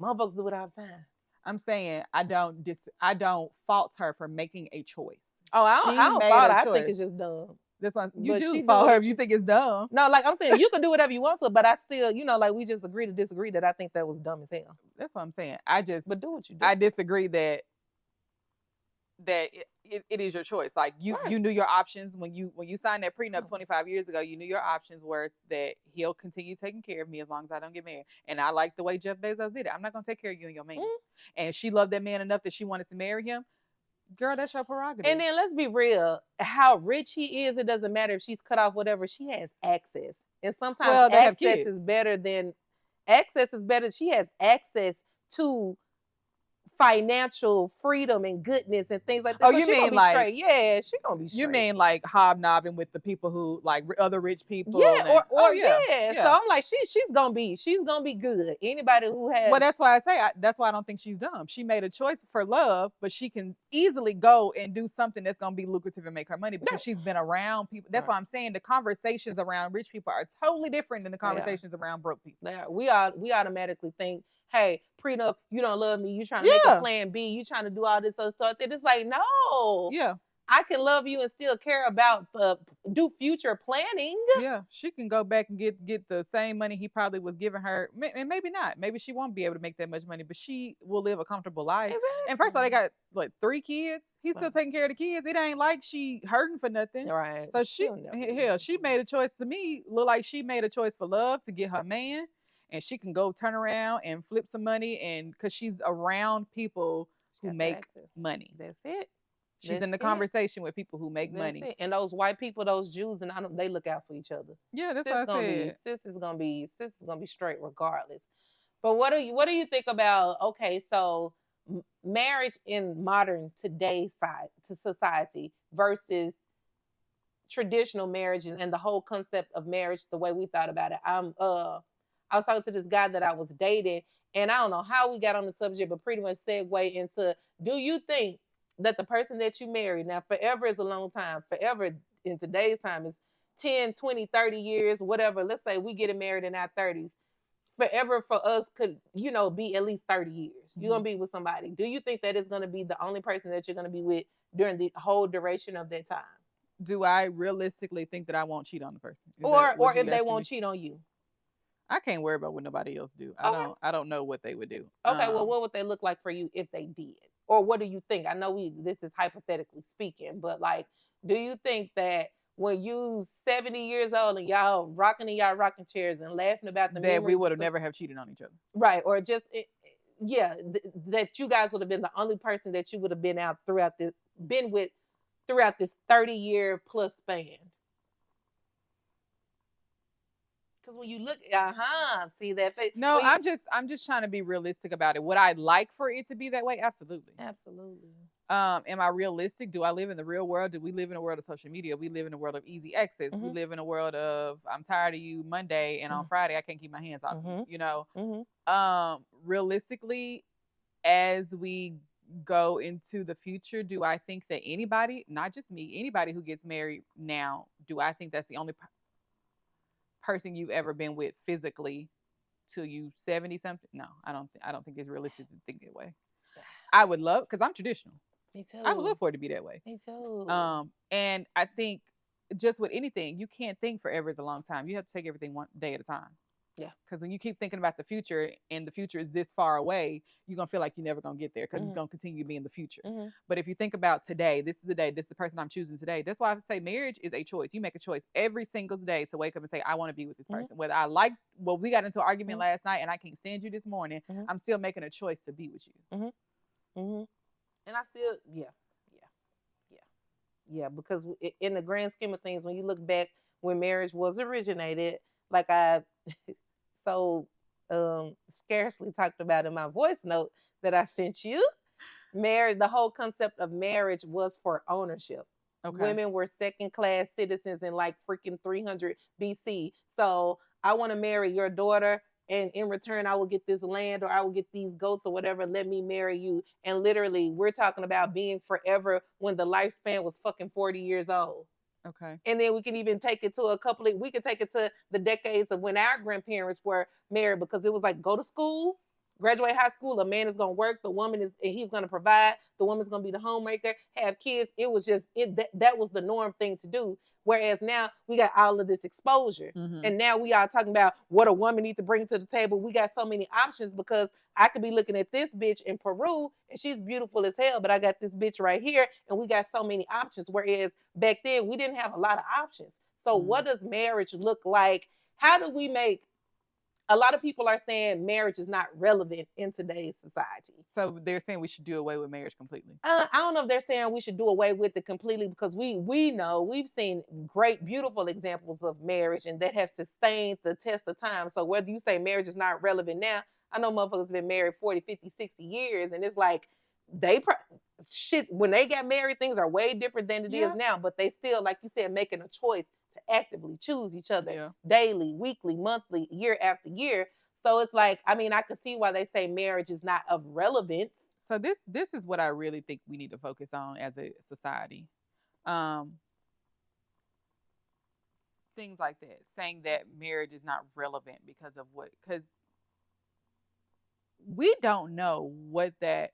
Motherfuckers do it all the time. I'm saying I don't fault her for making a choice. Oh, I don't fault her. I think it's just dumb. This one, you do fault her if you think it's dumb. No, like I'm saying, you can do whatever you want to, but I still, like we just agree to disagree that I think that was dumb as hell. That's what I'm saying. But do what you do. I disagree that it is your choice. Like you knew your options when you signed that prenup 25 years ago. You knew your options were that he'll continue taking care of me as long as I don't get married. And I like the way Jeff Bezos did it. I'm not gonna take care of you and your man. And she loved that man enough that she wanted to marry him. Girl, that's your prerogative. And then let's be real. How rich he is, it doesn't matter if she's cut off whatever. She has access, and sometimes access is better. She has access to financial freedom and goodness and things like that. Oh, so you mean like straight. Yeah, she gonna be straight. You mean like hobnobbing with the people who like other rich people? Yeah, yeah. So I'm like, she's gonna be good. Anybody who has. Well, that's why I say that's why I don't think she's dumb. She made a choice for love, but she can easily go and do something that's gonna be lucrative and make her money because she's been around people. That's why I'm saying the conversations around rich people are totally different than the conversations around broke people. Yeah, we automatically think, hey, prenup, you don't love me. You trying to make a plan B. You trying to do all this other stuff. It's like, no. Yeah. I can love you and still care about do future planning. Yeah. She can go back and get the same money he probably was giving her. And maybe not. Maybe she won't be able to make that much money, but she will live a comfortable life. Exactly. And first of all, they got like 3 kids. He's still taking care of the kids. It ain't like she hurting for nothing. Right. So she made a choice. To me, look like she made a choice for love to get her man. And she can go turn around and flip some money, and because she's around people who make money. That's it. She's in the conversation with people who make money. And those white people, those Jews, and they look out for each other. Yeah, that's what I said. Sis is gonna be straight regardless. But what do you think about? Okay, so marriage in modern today's society versus traditional marriages and the whole concept of marriage, the way we thought about it. I was talking to this guy that I was dating, and I don't know how we got on the subject, but pretty much segue into, do you think that the person that you marry, now forever is a long time, forever in today's time is 10, 20, 30 years, whatever. Let's say we get married in our 30s. Forever for us could, be at least 30 years. You're going to be with somebody. Do you think that it's going to be the only person that you're going to be with during the whole duration of that time? Do I realistically think that I won't cheat on the person? Or if they won't cheat on you? I can't worry about what nobody else do. I don't know what they would do. Okay, well, what would they look like for you if they did? Or what do you think? I know this is hypothetically speaking, but like, do you think that when you 70 years old and y'all rocking in y'all rocking chairs and laughing about the that we would have never have cheated on each other? Right, or just that you guys would have been the only person that you would have been with throughout this 30-year plus span. Because when you look, see that face. No, I'm just trying to be realistic about it. Would I like for it to be that way? Absolutely. Absolutely. Am I realistic? Do I live in the real world? Do we live in a world of social media? We live in a world of easy access. We live in a world of I'm tired of you Monday and on Friday I can't keep my hands off you. Realistically, as we go into the future, do I think that anybody, not just me, anybody who gets married now, do I think that's the only person you've ever been with physically till you 70 something. No, I don't think it's realistic to think that way. I would love, because I'm traditional. Me too. I would love for it to be that way. Me too. And I think just with anything, you can't think forever is a long time. You have to take everything one day at a time. Yeah. Because when you keep thinking about the future and the future is this far away, you're going to feel like you're never going to get there because it's going to continue to be in the future. But if you think about today, this is the day, this is the person I'm choosing today. That's why I say marriage is a choice. You make a choice every single day to wake up and say, I want to be with this person. Whether I like, well, we got into an argument last night and I can't stand you this morning, I'm still making a choice to be with you. And I still, yeah, because in the grand scheme of things, when you look back when marriage was originated, like I so scarcely talked about in my voice note that I sent you, marriage, the whole concept of marriage was for ownership. Okay. Women were second-class citizens in like freaking 300 BC. So I want to marry your daughter, and in return, I will get this land or I will get these goats or whatever. Let me marry you. And literally, we're talking about being forever when the lifespan was fucking 40 years old. Okay. And then we can even take it to we could take it to the decades of when our grandparents were married, because it was like, go to school, graduate high school, a man is going to work, the woman is, he's going to provide, the woman's going to be the homemaker, have kids. It was just, that was the norm thing to do. Whereas now we got all of this exposure. And now we are talking about what a woman needs to bring to the table. We got so many options, because I could be looking at this bitch in Peru and she's beautiful as hell, but I got this bitch right here and we got so many options. Whereas back then we didn't have a lot of options. So what does marriage look like? How do we make, a lot of people are saying marriage is not relevant in today's society. So they're saying we should do away with marriage completely. I don't know if they're saying we should do away with it completely, because we know, we've seen great, beautiful examples of marriage and that have sustained the test of time. So whether you say marriage is not relevant now, I know motherfuckers have been married 40, 50, 60 years, and it's like, when they got married, things are way different than it is now, but they still, like you said, making a choice to actively choose each other daily, weekly, monthly, year after year. So it's like, I mean, I could see why they say marriage is not of relevance. So this is what I really think we need to focus on as a society. Things like that, saying that marriage is not relevant because we don't know what that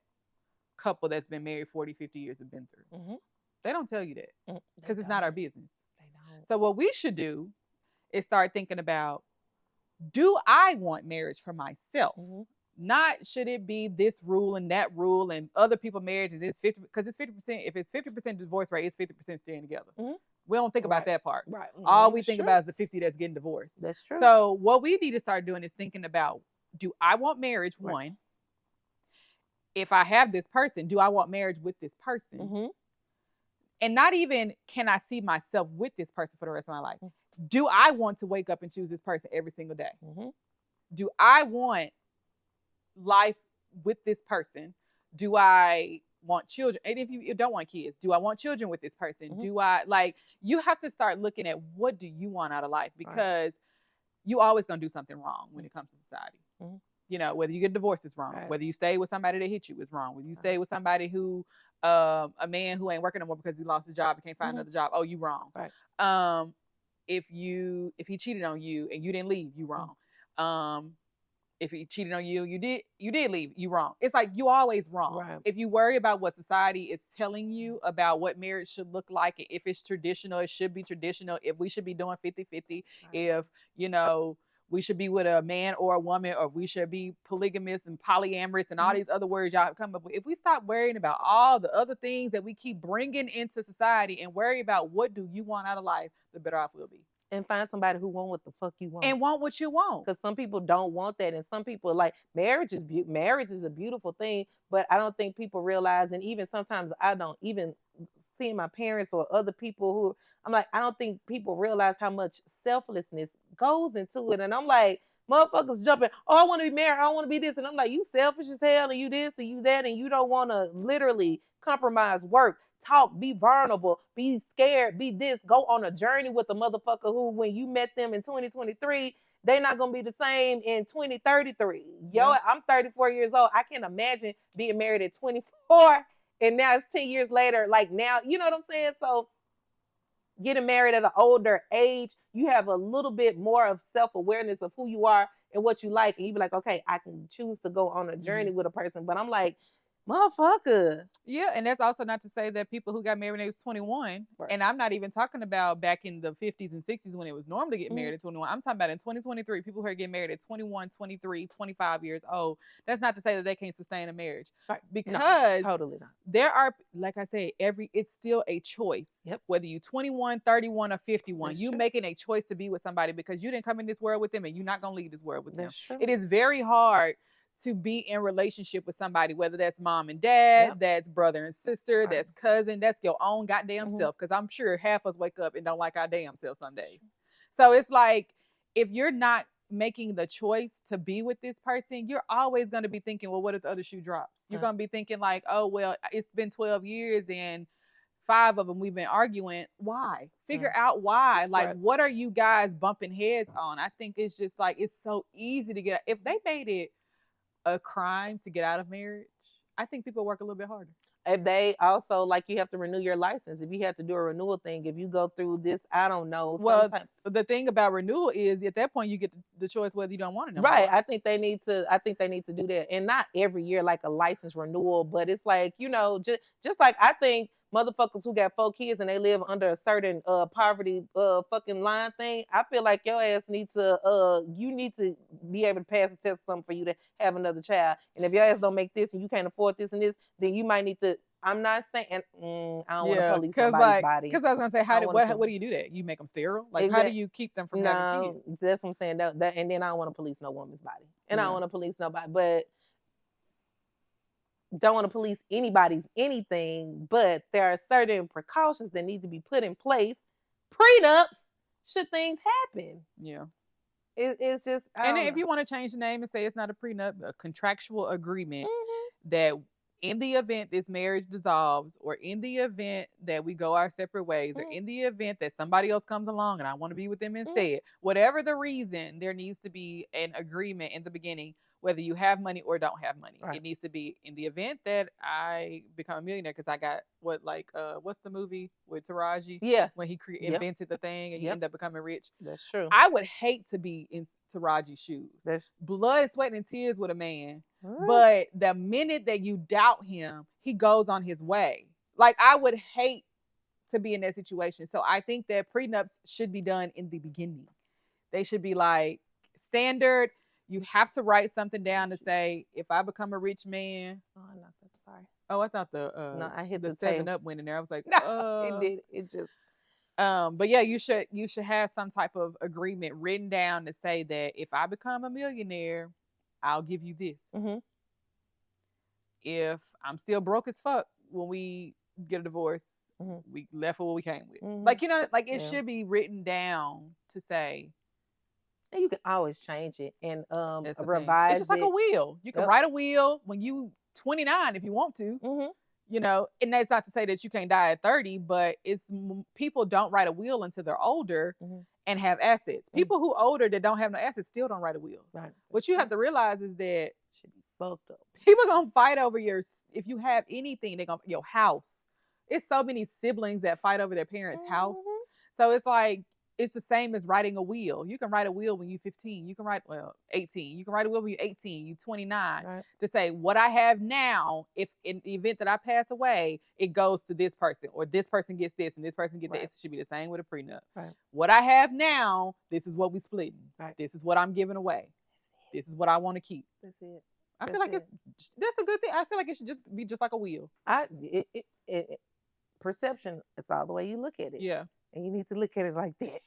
couple that's been married 40, 50 years have been through. They don't tell you that because it's not our business. So what we should do is start thinking about, do I want marriage for myself? Not should it be this rule and that rule and other people marriages is 50, because it's 50%. If it's 50% divorce rate, it's 50% staying together. We don't think about that part. Right. All we think about is the 50 that's getting divorced. That's true. So what we need to start doing is thinking about, do I want marriage? One. If I have this person, do I want marriage with this person? And not even, can I see myself with this person for the rest of my life? Do I want to wake up and choose this person every single day? Do I want life with this person? Do I want children? And if you don't want kids, do I want children with this person? Do I, like, you have to start looking at, what do you want out of life? Because you always going to do something wrong when it comes to society. You know, whether you get divorced is wrong. Whether you stay with somebody that hit you is wrong. Whether you stay with somebody who, a man who ain't working no more because he lost his job and can't find another job, oh, you wrong. If he cheated on you and you didn't leave, you wrong. If he cheated on you, you did leave, you wrong. It's like, you always wrong. If you worry about what society is telling you about what marriage should look like, if it's traditional, it should be traditional. If we should be doing 50-50, if, you know, we should be with a man or a woman, or we should be polygamous and polyamorous and all these other words y'all come up with. If we stop worrying about all the other things that we keep bringing into society and worry about what do you want out of life, the better off we'll be. And find somebody who want what the fuck you want. And want what you want. Because some people don't want that. And some people, like, marriage is a beautiful thing, but I don't think people realize, and even sometimes I don't, even seeing my parents or other people who, I'm like, I don't think people realize how much selflessness goes into it. And I'm like, motherfuckers jumping, oh, I want to be married, I want to be this. And I'm like, you selfish as hell, and you this and you that, and you don't want to literally compromise work, talk, be vulnerable, be scared, be this, go on a journey with a motherfucker who, when you met them in 2023, they're not going to be the same in 2033. I'm 34 years old. I can't imagine being married at 24 and now it's 10 years later. Like, now, you know what I'm saying? So getting married at an older age, you have a little bit more of self-awareness of who you are and what you like, and you be like, okay, I can choose to go on a journey with a person. But I'm like, motherfucker. Yeah, and that's also not to say that people who got married when they was 21, Right. and I'm not even talking about back in the 50s and 60s when it was normal to get married at 21. I'm talking about in 2023, people who are getting married at 21, 23, 25 years old. That's not to say that they can't sustain a marriage. Right. Because no, totally not. There are, like I said, it's still a choice. Yep. Whether you 21, 31, or 51, That's you true. making a choice to be with somebody because you didn't come in this world with them and you're not going to leave this world with That's them. true. It is very hard to be in relationship with somebody, whether that's mom and dad, that's brother and sister, that's cousin, that's your own goddamn self. Because I'm sure half of us wake up and don't like our damn self some days. So it's like, if you're not making the choice to be with this person, you're always going to be thinking, well, what if the other shoe drops? You're going to be thinking like, oh, well, it's been 12 years and 5 of them we've been arguing. Why? Figure out why. Like, what are you guys bumping heads on? I think it's just like, it's so easy to get. If they made it a crime to get out of marriage, I think people work a little bit harder. If they also, like, you have to renew your license. If you have to do a renewal thing, if you go through this, I don't know. Well, the thing about renewal is at that point you get the choice whether you don't want it no right. more. I think they need to do that, and not every year like a license renewal, but it's like, just like I think motherfuckers who got 4 kids and they live under a certain poverty fucking line thing, I feel like your ass needs to you need to be able to pass a test or something for you to have another child. And if your ass don't make this and you can't afford this and this, then you might need to. I'm not saying I don't want to police somebody's body. Because I was gonna say, what do you do that? You make them sterile? Like, how do you keep them from having kids? That's what I'm saying. That and then I don't want to police no woman's body, and I don't want to police nobody, but don't want to police anybody's anything. But there are certain precautions that need to be put in place. Pre-nups should things happen. Yeah. It's just, and if you want to change the name and say it's not a prenup, a contractual agreement that in the event this marriage dissolves, or in the event that we go our separate ways, or in the event that somebody else comes along and I want to be with them instead, whatever the reason, there needs to be an agreement in the beginning, whether you have money or don't have money. It needs to be in the event that I become a millionaire because I got what's the movie with Taraji? Yeah. When he invented the thing and he ended up becoming rich. That's true. I would hate to be in Taraji's shoes. That's blood, sweat, and tears with a man. But the minute that you doubt him, he goes on his way. Like, I would hate to be in that situation. So I think that prenups should be done in the beginning. They should be like standard. You have to write something down to say, if I become a rich man. Oh, I'm not that sorry. Oh, I thought no, I hit the 7-Up went in there. I was like, no, it did. It just. But yeah, you should have some type of agreement written down to say that if I become a millionaire, I'll give you this. If I'm still broke as fuck when we get a divorce, we left with what we came with. Like, it should be written down to say. And you can always change it and revise it. It's just like a will. You can write a will when you 29 if you want to. And that's not to say that you can't die at 30, but people don't write a will until they're older and have assets. People who older that don't have no assets still don't write a will. Right. What you have to realize is that should be fucked up. People gonna fight over if you have anything, they're gonna your house. It's so many siblings that fight over their parents' house. So it's like, it's the same as writing a will. You can write a will when you're 15. You can write, 18. You can write a will when you're 18, you're 29, to say what I have now, if in the event that I pass away, it goes to this person, or this person gets this and this person gets that. It should be the same with a prenup. What I have now, this is what we splitting. This is what I'm giving away. This is what I want to keep. That's it. I feel like that's a good thing. I feel like it should just be just like a will. Perception, it's all the way you look at it. Yeah. And you need to look at it like that.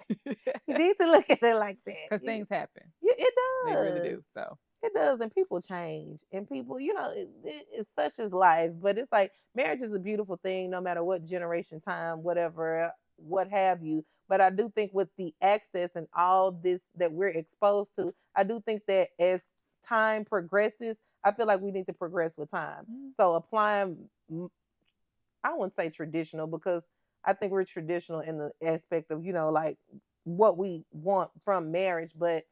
You need to look at it like that. Because things happen. Yeah, it does. They really do. So it does. And people change. And people, it's such as life. But it's like, marriage is a beautiful thing, no matter what generation, time, whatever, what have you. But I do think with the access and all this that we're exposed to, I do think that as time progresses, I feel like we need to progress with time. So applying, I wouldn't say traditional, because I think we're traditional in the aspect of, like what we want from marriage, but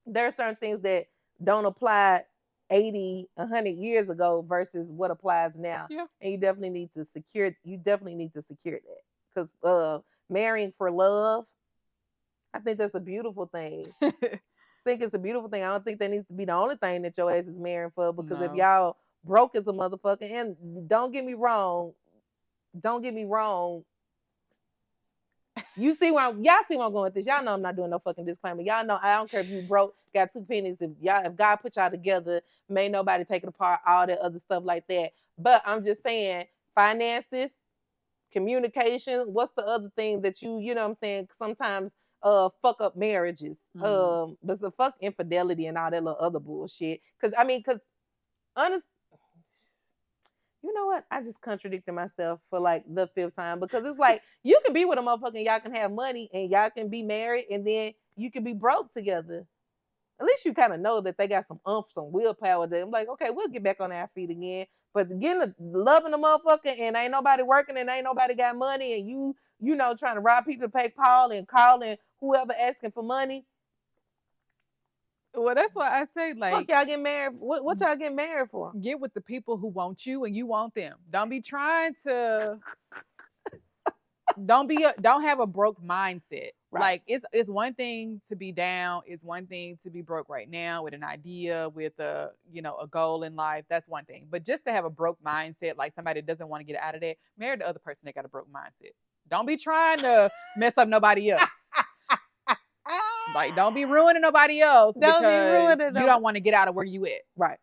there are certain things that don't apply 80, 100 years ago versus what applies now. Yeah. And you definitely need to secure that. Because marrying for love, I think that's a beautiful thing. think it's a beautiful thing. I don't think that needs to be the only thing that your ass is marrying for, because if No. y'all broke as a motherfucker, and don't get me wrong, y'all see where I'm going with this. Y'all know I'm not doing no fucking disclaimer. Y'all know I don't care if you broke, got 2 pennies. If God put y'all together, may nobody take it apart, all that other stuff like that. But I'm just saying, finances, communication. What's the other thing that you know what I'm saying? Sometimes fuck up marriages. But the fuck infidelity and all that little other bullshit. Cause honest. You know what? I just contradicted myself for like the 5th time, because it's like you can be with a motherfucker and y'all can have money and y'all can be married and then you can be broke together. At least you kind of know that they got some some willpower there. I'm like, okay, we'll get back on our feet again. But again, loving a motherfucker and ain't nobody working and ain't nobody got money, and you know trying to rob people to pay Paul and calling whoever asking for money. Well, that's why I say, like, fuck y'all get married. What y'all get married for? Get with the people who want you and you want them. Don't be trying to. Don't have a broke mindset. Right. Like it's one thing to be down. It's one thing to be broke right now with an idea, with a goal in life. That's one thing. But just to have a broke mindset, like somebody that doesn't want to get out of that, marry the other person that got a broke mindset. Don't be trying to mess up nobody else. Like, don't be ruining nobody else. Don't be ruining. You don't want to get out of where you at. Right.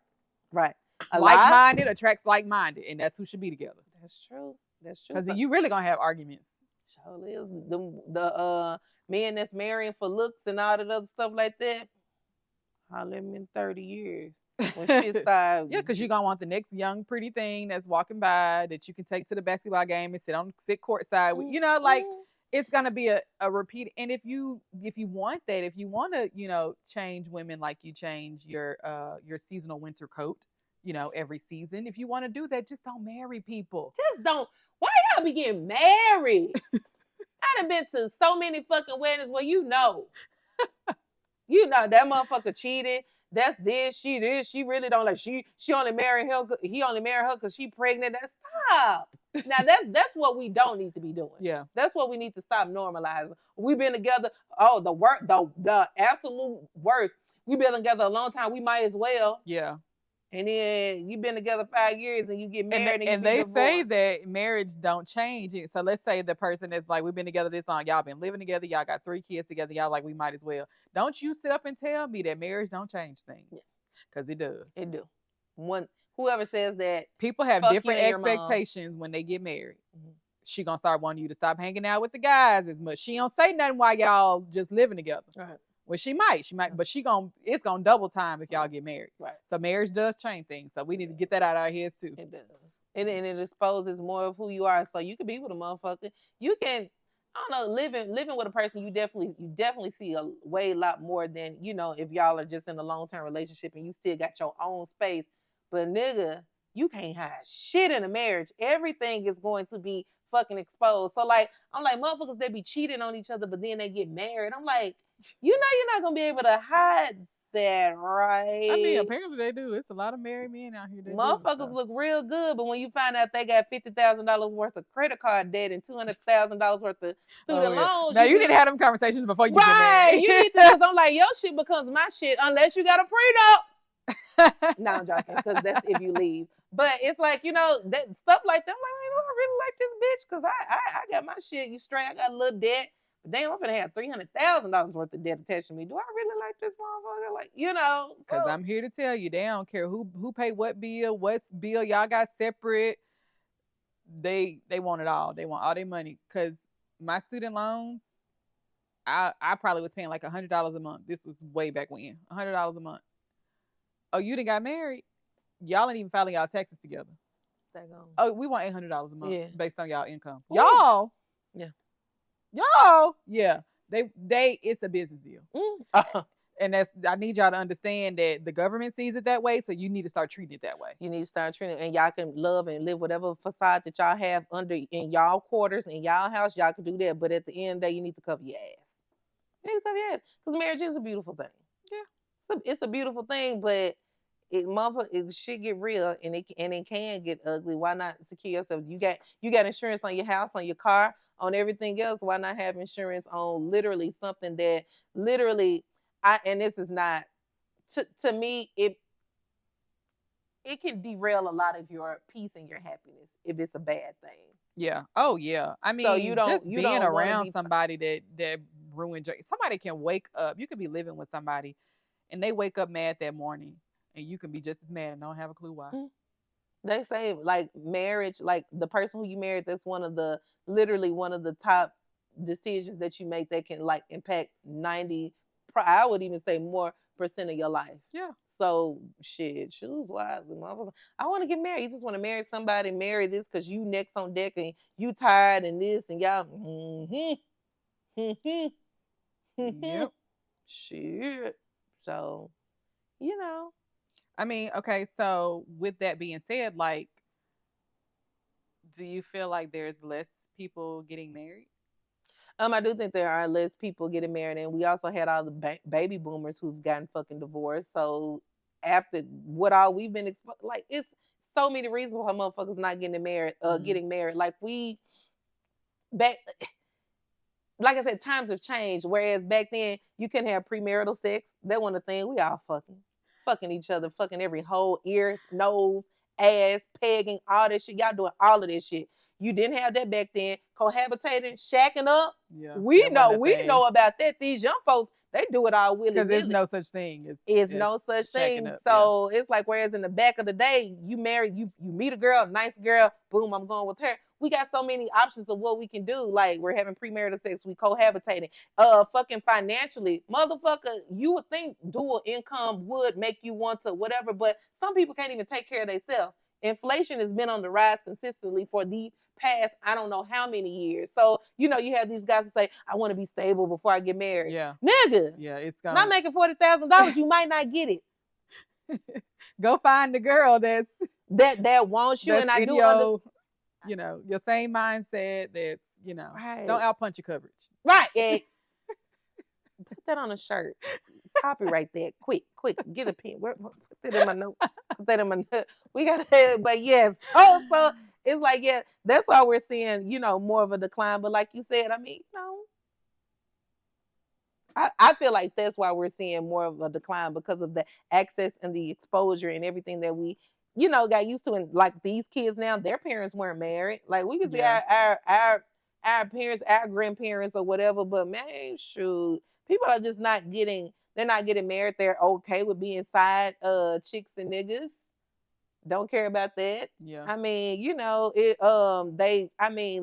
Like-minded attracts like-minded, and that's who should be together. That's true. Because then you really gonna have arguments. Sure is. The men that's marrying for looks and all that other stuff like that. Holler him in 30 years when shit starts. Yeah, because you're gonna want the next young pretty thing that's walking by that you can take to the basketball game and sit courtside with. It's gonna be a repeat. And if you want that, if you want to change women like you change your seasonal winter coat, every season. If you want to do that, just don't marry people. Just don't. Why y'all be getting married? I done been to so many fucking weddings where that motherfucker cheated. That's this. She really don't like. She only married him. He only married her because she pregnant. Stop. Now that's what we don't need to be doing. Yeah, that's what we need to stop normalizing. We've been together. Oh, the absolute worst. We've been together a long time. We might as well. Yeah. And then you've been together 5 years and you get married and they say that marriage don't change. So let's say the person is like, we've been together this long, y'all been living together, y'all got 3 kids together, y'all like, we might as well. Don't you sit up and tell me that marriage don't change things, because it does. It do. Whoever says that, people have different expectations when they get married. Mm-hmm. She gonna start wanting you to stop hanging out with the guys as much. She don't say nothing while y'all just living together. Right. Well, she might, but it's gonna double time if y'all get married. Right. So marriage does change things. So we need to get that out of our heads too. It does. And it exposes more of who you are. So you can be with a motherfucker. You can, I don't know, living with a person, you definitely see a lot more than, if y'all are just in a long-term relationship and you still got your own space. But nigga, you can't hide shit in a marriage. Everything is going to be fucking exposed. So like, I'm like, motherfuckers, they be cheating on each other, but then they get married. I'm like, you're not gonna be able to hide that, right? I mean, apparently they do. It's a lot of married men out here. Motherfuckers look real good, but when you find out they got $50,000 worth of credit card debt and $200,000 worth of student loans. Now you need to have them conversations before you get married. You need to, because I'm like, your shit becomes my shit unless you got a prenup. No, I'm joking, because that's if you leave. But it's like, that stuff like that. I'm like, I really like this bitch, because I got my shit. You straight. I got a little debt. Damn, I'm gonna have $300,000 worth of debt attached to me. Do I really like this motherfucker? Like, Because I'm here to tell you, they don't care who pay what bill, y'all got separate. They want it all. They want all their money. Because my student loans, I probably was paying like $100 a month. This was way back when. $100 a month. Oh, you done got married? Y'all ain't even filing y'all taxes together. Oh, we want $800 a month based on y'all income. Ooh. Y'all. Yeah. They it's a business deal. And I need y'all to understand that the government sees it that way, so you need to start treating it that way. You need to start treating it, and y'all can love and live whatever facade that y'all have in y'all quarters, in y'all house, y'all can do that. But at the end of the day, you need to cover your ass. You need to cover your ass. Because marriage is a beautiful thing. Yeah. It's a beautiful thing, but it should get real, and it can get ugly. Why not secure yourself? You got insurance on your house, on your car, on everything else. Why not have insurance on literally something that literally and this is not to me, it can derail a lot of your peace and your happiness if it's a bad thing. Yeah. Oh yeah. I So mean, just you being don't want to around be somebody that ruined your. Somebody can wake up. You could be living with somebody, and they wake up mad that morning, and you can be just as mad and don't have a clue why. They say like marriage, like the person who you married, that's literally one of the top decisions that you make that can like impact 90, I would even say more percent of your life. Yeah. So shit, choose wisely. I want to get married. You just want to marry somebody, marry this because you next on deck and you tired and this and y'all. Yep. Shit. So, you know. I mean, okay, so with that being said, like, do you feel like there's less people getting married? I do think there are less people getting married, and we also had all the baby boomers who've gotten fucking divorced. So after what all we've been like, it's so many reasons why motherfuckers not getting married. Getting married, like we back. Like I said, times have changed. Whereas back then, you couldn't have premarital sex. That wasn't a thing. We all fucking each other, fucking every hole, ear, nose, ass, pegging, all that shit. Y'all doing all of this shit. You didn't have that back then. Cohabitating, shacking up. Yeah, we know about that. These young folks, they do it all willy because nilly. there's no such thing. It's no such thing. Up, so it's like, whereas in the back of the day, you marry, you meet a girl, nice girl, boom, I'm going with her. We got so many options of what we can do. Like we're having premarital sex, we cohabitating. Fucking financially, motherfucker, you would think dual income would make you want to whatever, but some people can't even take care of themselves. Inflation has been on the rise consistently for the past I don't know how many years. So you have these guys that say, I want to be stable before I get married. Yeah, nigga. Yeah, it's not making $40,000. You might not get it. Go find the girl that wants you, and I do your same mindset. That's right. Don't outpunch your coverage. Right. Put that on a shirt. Copyright that. Quick. Get a pen. Put that in my note. Put that in my note. We gotta. But yes. Oh, so it's like, yeah, that's why we're seeing more of a decline. But like you said, I mean, I feel like that's why we're seeing more of a decline, because of the access and the exposure and everything that we, got used to. And like these kids now, their parents weren't married. Like we can see our parents, our grandparents or whatever, but man, shoot, people are just they're not getting married. They're okay with being side chicks and niggas. Don't care about that. Yeah. I mean,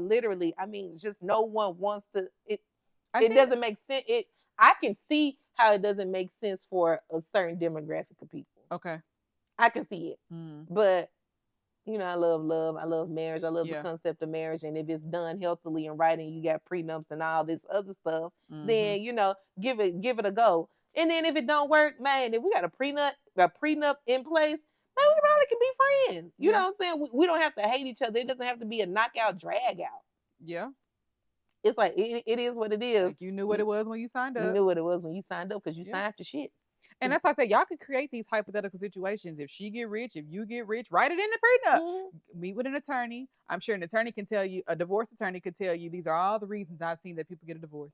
literally, just no one wants to, it doesn't make sense. I can see how it doesn't make sense for a certain demographic of people. Okay. I can see it. But, I love love. I love marriage. I love the concept of marriage. And if it's done healthily and right, and you got prenups and all this other stuff, then, give it a go. And then if it don't work, man, if we got a prenup in place, man, we probably can be friends. You know what I'm saying? We don't have to hate each other. It doesn't have to be a knockout, drag out. Yeah. It's like, it is what it is. Like you knew what it was when you signed up. You knew what it was when you signed up, because you signed for shit. And that's why I say y'all could create these hypothetical situations. If she get rich, if you get rich, write it in the prenup. Meet with an attorney. I'm sure an attorney can tell you, a divorce attorney could tell you, these are all the reasons I've seen that people get a divorce.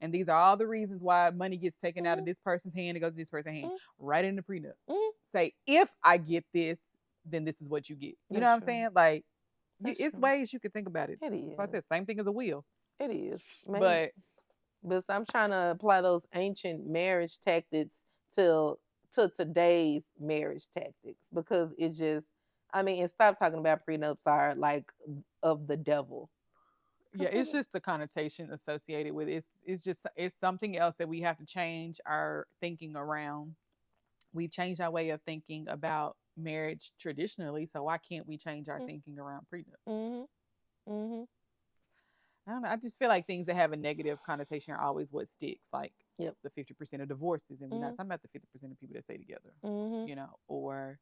And these are all the reasons why money gets taken out of this person's hand and goes to this person's hand. Write it in the prenup. Say, if I get this, then this is what you get. You know what I'm saying? Like, it's ways you can think about it. It is. So I said, same thing as a will. It is. Maybe. But I'm trying to apply those ancient marriage tactics to today's marriage tactics, because it's just, and stop talking about prenups are like of the devil. Yeah, it's just the connotation associated with it. It's something else that we have to change our thinking around. We changed our way of thinking about marriage traditionally, so why can't we change our thinking around prenups? I don't know. I just feel like things that have a negative connotation are always what sticks. Like the 50% of divorces, and we're not talking about the 50% of people that stay together. Or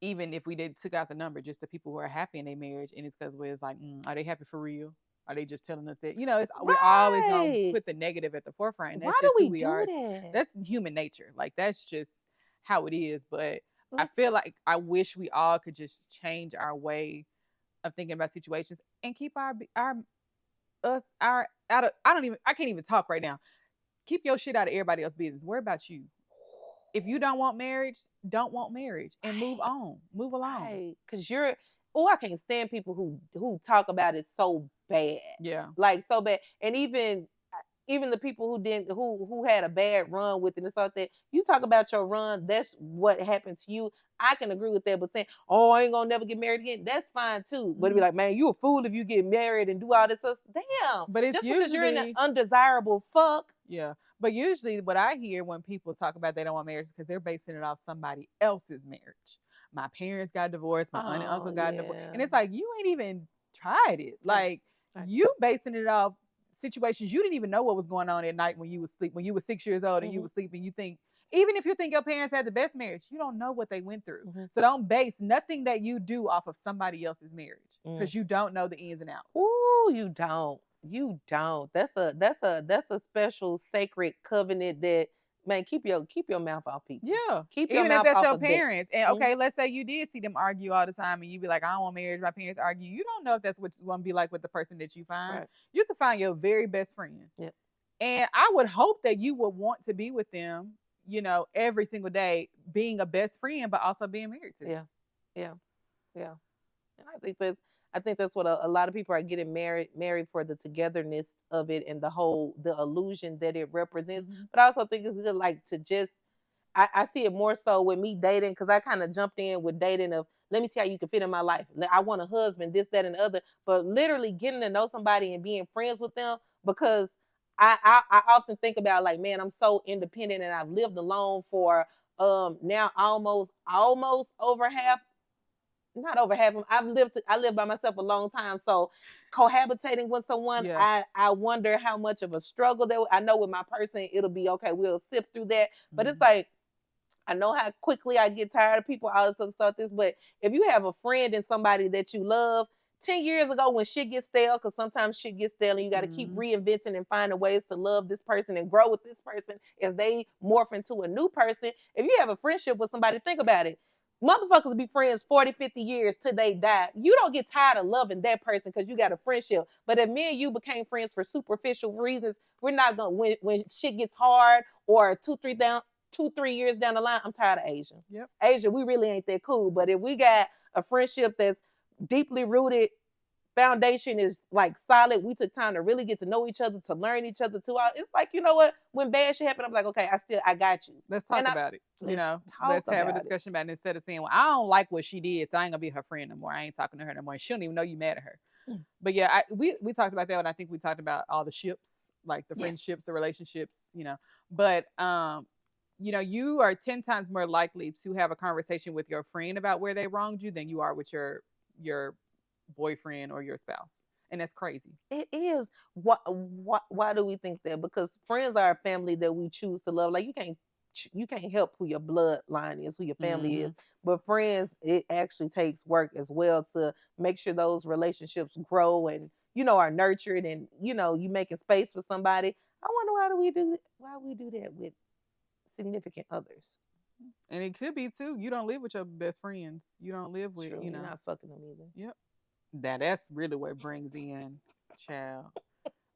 even if we took out the number, just the people who are happy in their marriage, and it's because it's like, are they happy for real? Are they just telling us that? We're always gonna put the negative at the forefront. And that's just who we are. That's human nature. Like that's just how it is. But I feel like I wish we all could just change our way of thinking about situations and keep I can't even talk right now. keep your shit out of everybody else's business. Worry about you. If you don't want marriage, don't want marriage, and move on, move along. Right, because I can't stand people who talk about it so bad. Yeah, like so bad, and even the people who had a bad run with it and stuff that you talk about your run, that's what happened to you. I can agree with that, but saying, "Oh, I ain't gonna never get married again," that's fine too. But to be like, "Man, you a fool if you get married and do all this stuff." Damn. but it's just usually because you're in an undesirable fuck. Yeah, but usually what I hear when people talk about they don't want marriage is because they're basing it off somebody else's marriage. My parents got divorced, my aunt and uncle got divorced, and it's like you ain't even tried it. Like you basing it off situations you didn't even know what was going on at night when you was sleep when you were 6 years old and you was sleeping. You think even if you think your parents had the best marriage, you don't know what they went through. So don't base nothing that you do off of somebody else's marriage because you don't know the ins and outs. Ooh, you don't. You don't. That's a special sacred covenant that, man, keep your mouth off people. Yeah. Keep your Even mouth if that's off your of that. parents. And okay, let's say you did see them argue all the time and you be like, I don't want marriage, my parents argue. You don't know if that's what you want to be like with the person that you find. Right. You can find your very best friend. Yep. And I would hope that you would want to be with them, you know, every single day, being a best friend, but also being married to them. Yeah. And I think that's what a lot of people are getting married for, the togetherness of it and the illusion that it represents. But I also think it's good, like, to just, I see it more so with me dating, because I kind of jumped in with dating of, let me see how you can fit in my life. I want a husband, this, that, and the other. But literally getting to know somebody and being friends with them, because I often think about, like, man, I'm so independent and I've lived alone for now almost over half. Not over half of them. I lived by myself a long time. So cohabitating with someone, I wonder how much of a struggle that I know with my person, it'll be okay. We'll sift through that. But it's like, I know how quickly I get tired of people, all this other stuff. But if you have a friend and somebody that you love, 10 years ago when shit gets stale, because sometimes shit gets stale and you got to keep reinventing and finding ways to love this person and grow with this person as they morph into a new person. If you have a friendship with somebody, think about it. Motherfuckers be friends 40, 50 years till they die. You don't get tired of loving that person because you got a friendship. But if me and you became friends for superficial reasons, we're not going to, when shit gets hard or 2-3 years down the line, I'm tired of Asia. Yep. Asia, we really ain't that cool. But if we got a friendship that's deeply rooted, foundation is like solid, we took time to really get to know each other, to learn each other too. It's like, you know what, when bad shit happen, I'm like, okay, I got you. Let's talk about it. You know, let's have a discussion about it instead of saying, well, I don't like what she did, so I ain't gonna be her friend no more. I ain't talking to her no more. She don't even know you mad at her. But yeah, we talked about that, and I think we talked about all the ships, like the friendships, the relationships, you know. But you know, you are 10 times more likely to have a conversation with your friend about where they wronged you than you are with your boyfriend or your spouse. And that's crazy. It is. Why do we think that? Because friends are a family that we choose to love. Like, you can't help who your bloodline is, who your family is. But friends, it actually takes work as well to make sure those relationships grow and, you know, are nurtured, and, you know, you making space for somebody. I wonder why we do that with significant others. And it could be too, you don't live with your best friends. You don't live with, you know, you're not fucking them either. Yep. That's really what brings in, child.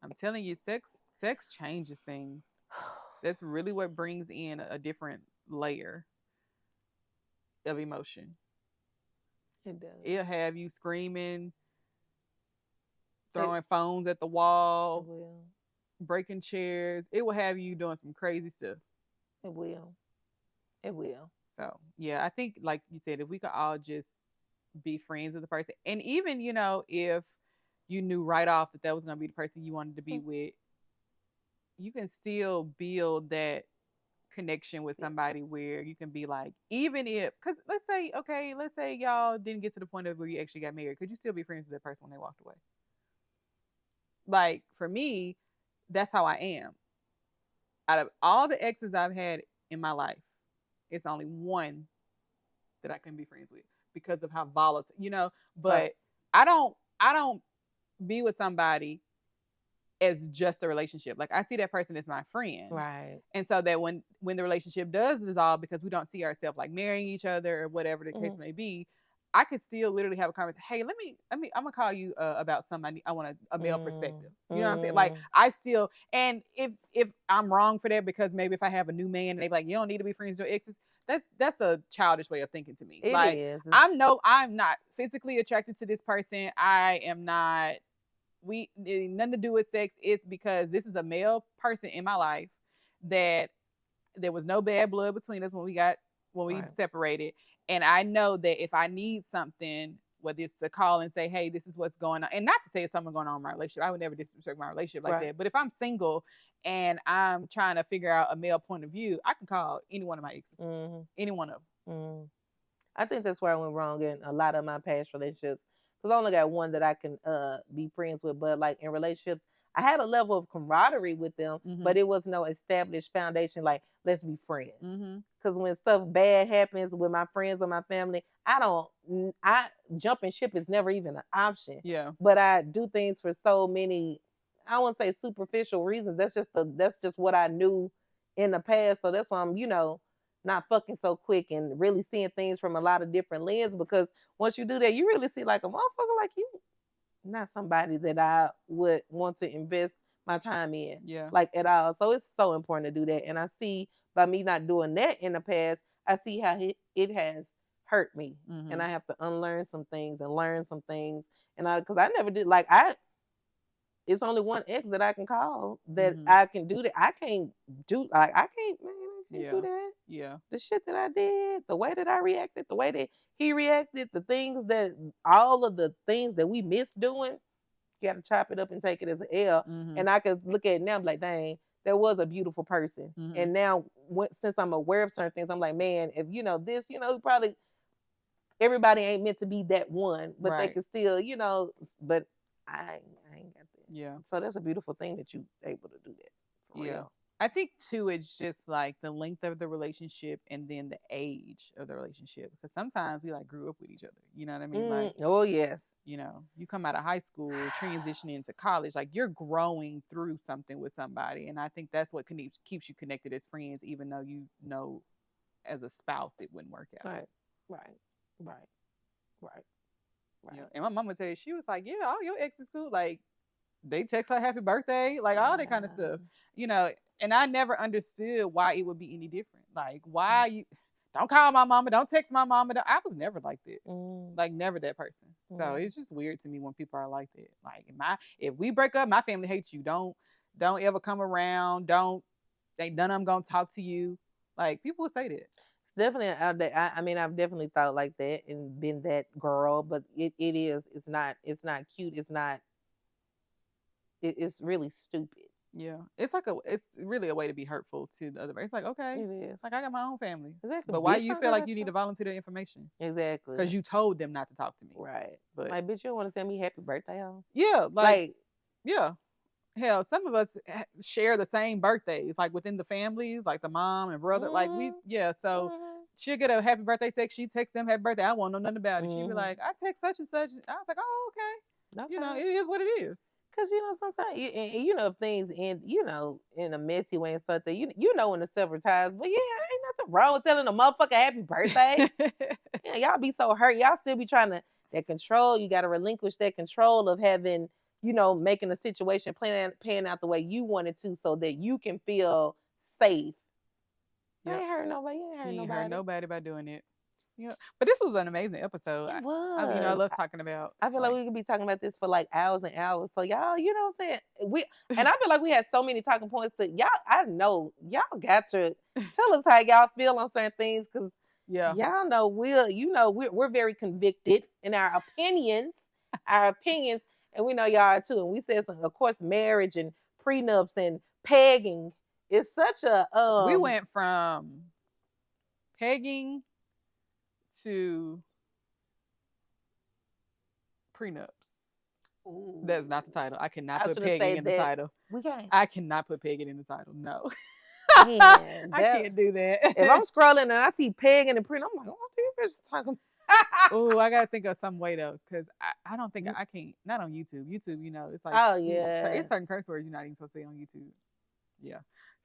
I'm telling you, sex changes things. That's really what brings in a different layer of emotion. It does. It'll have you screaming, throwing phones at the wall, breaking chairs. It will have you doing some crazy stuff. It will. So yeah, I think, like you said, if we could all just be friends with the person, and even, you know, if you knew right off that was going to be the person you wanted to be with, you can still build that connection with somebody where you can be like, even if, because let's say y'all didn't get to the point of where you actually got married, could you still be friends with that person when they walked away? Like, for me, that's how I am. Out of all the exes I've had in my life, it's only one that I can be friends with because of how volatile, you know. But I don't be with somebody as just a relationship. Like, I see that person as my friend, right? And so that when the relationship does dissolve, because we don't see ourselves like marrying each other or whatever the case may be, I could still literally have a conversation. Hey, I'm gonna call you about something. I want a male perspective. You know what I'm saying? Like I still, and if I'm wrong for that, because maybe if I have a new man and they be like, you don't need to be friends with your exes. That's a childish way of thinking to me. It like is. I'm not physically attracted to this person. I am not. We nothing to do with sex. It's because this is a male person in my life that there was no bad blood between us when we separated. And I know that if I need something, whether it's to call and say, hey, this is what's going on, and not to say it's something going on in my relationship. I would never disrespect my relationship like that. But if I'm single and I'm trying to figure out a male point of view, I can call any one of my exes, any one of them. I think that's where I went wrong in a lot of my past relationships. Because I only got one that I can be friends with. But like in relationships, I had a level of camaraderie with them, but it was no established foundation like, let's be friends. Because when stuff bad happens with my friends or my family, jumping ship is never even an option. Yeah. But I do things for so many, I won't say superficial reasons. That's just what I knew in the past. So that's why I'm, not fucking so quick and really seeing things from a lot of different lenses, because once you do that, you really see like a motherfucker like you, not somebody that I would want to invest my time in, like at all. So it's so important to do that. And I see by me not doing that in the past, I see how it has hurt me, and I have to unlearn some things and learn some things. And because I never did, like it's only one ex that I can call that I can do that. I can't do like I can't do that. Yeah. The shit that I did, the way that I reacted, the way that he reacted, all of the things that we missed doing, you gotta chop it up and take it as an L. And I could look at it now and be like, dang, that was a beautiful person. And now since I'm aware of certain things, I'm like, man, if this, probably everybody ain't meant to be that one, but they can still, but I ain't got that. Yeah. So that's a beautiful thing that you able to do that. For real. I think too, it's just like the length of the relationship and then the age of the relationship. Because sometimes we like grew up with each other. You know what I mean? Like, oh yes. You come out of high school, transitioning into college, like you're growing through something with somebody. And I think that's what keeps you connected as friends, even though as a spouse it wouldn't work out. Right. Yeah. And my mama tell you, she was like, yeah, all your exes cool. Like they text her happy birthday, like all that kind of stuff. And I never understood why it would be any different. Like why you don't call my mama, don't text my mama. I was never like that. Like never that person. So it's just weird to me when people are like that. Like if we break up, my family hates you. Don't ever come around. Ain't none of them gonna talk to you. Like people would say that. Definitely out there. I mean, I've definitely thought like that and been that girl, but it's not cute. It's really stupid. Yeah, it's really a way to be hurtful to the other person. It's like, okay, it is. Like I got my own family, exactly. But why do you feel like you need to volunteer the information? Exactly, because you told them not to talk to me, right? But like, bitch, you don't want to send me happy birthday home? Yeah, yeah. Hell, some of us share the same birthdays, like within the families, like the mom and brother. Like so she'll get a happy birthday text. She texts them happy birthday. I won't know nothing about it. She'll be like, I text such and such. I was like, oh, okay. It is what it is. Because sometimes if things end in a messy way and something, in the several times, but ain't nothing wrong with telling a motherfucker happy birthday. Y'all be so hurt. Y'all still be trying to that control. You got to relinquish that control of having making a situation pan out the way you want it to, so that you can feel safe. Yep. I ain't hurt nobody. You ain't hurt nobody by doing it. Yeah, but this was an amazing episode. It was. I love talking about. I feel like we could be talking about this for like hours and hours. So y'all, you know what I'm saying? And I feel like we had so many talking points to y'all. I know y'all got to tell us how y'all feel on certain things, because y'all know we're very convicted in our opinions, and we know y'all are too. And we said some, of course, marriage and prenups and pegging is such a we went from pegging to prenups. Ooh. That's not the title. I cannot put pegging in the title. I cannot put pegging in the title. No. Man, I can't do that. If I'm scrolling and I see pegging and prenup, I'm like, what are you talking about? Oh, I gotta think of some way though, because I don't think I can't. Not on YouTube. YouTube, it's like it's certain curse words you're not even supposed to say on YouTube. Yeah.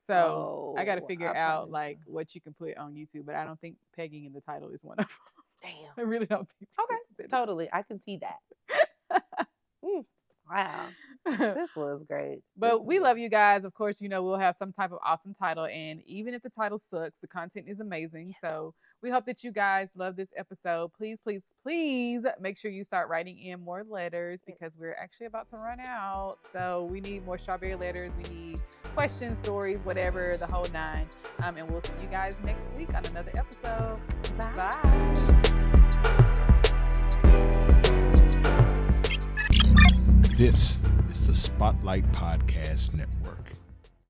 So I got to figure out like what you can put on YouTube, but I don't think pegging in the title is one of them. Damn. I really don't think. Okay. Totally. I can see that. Wow. This was great. But we love you guys. Of course, we'll have some type of awesome title. And even if the title sucks, the content is amazing. So we hope that you guys love this episode. Please, please, please make sure you start writing in more letters because we're actually about to run out. So we need more strawberry letters. We need questions, stories, whatever, the whole nine. And we'll see you guys next week on another episode. Bye. This is the Spotlight Podcast Network.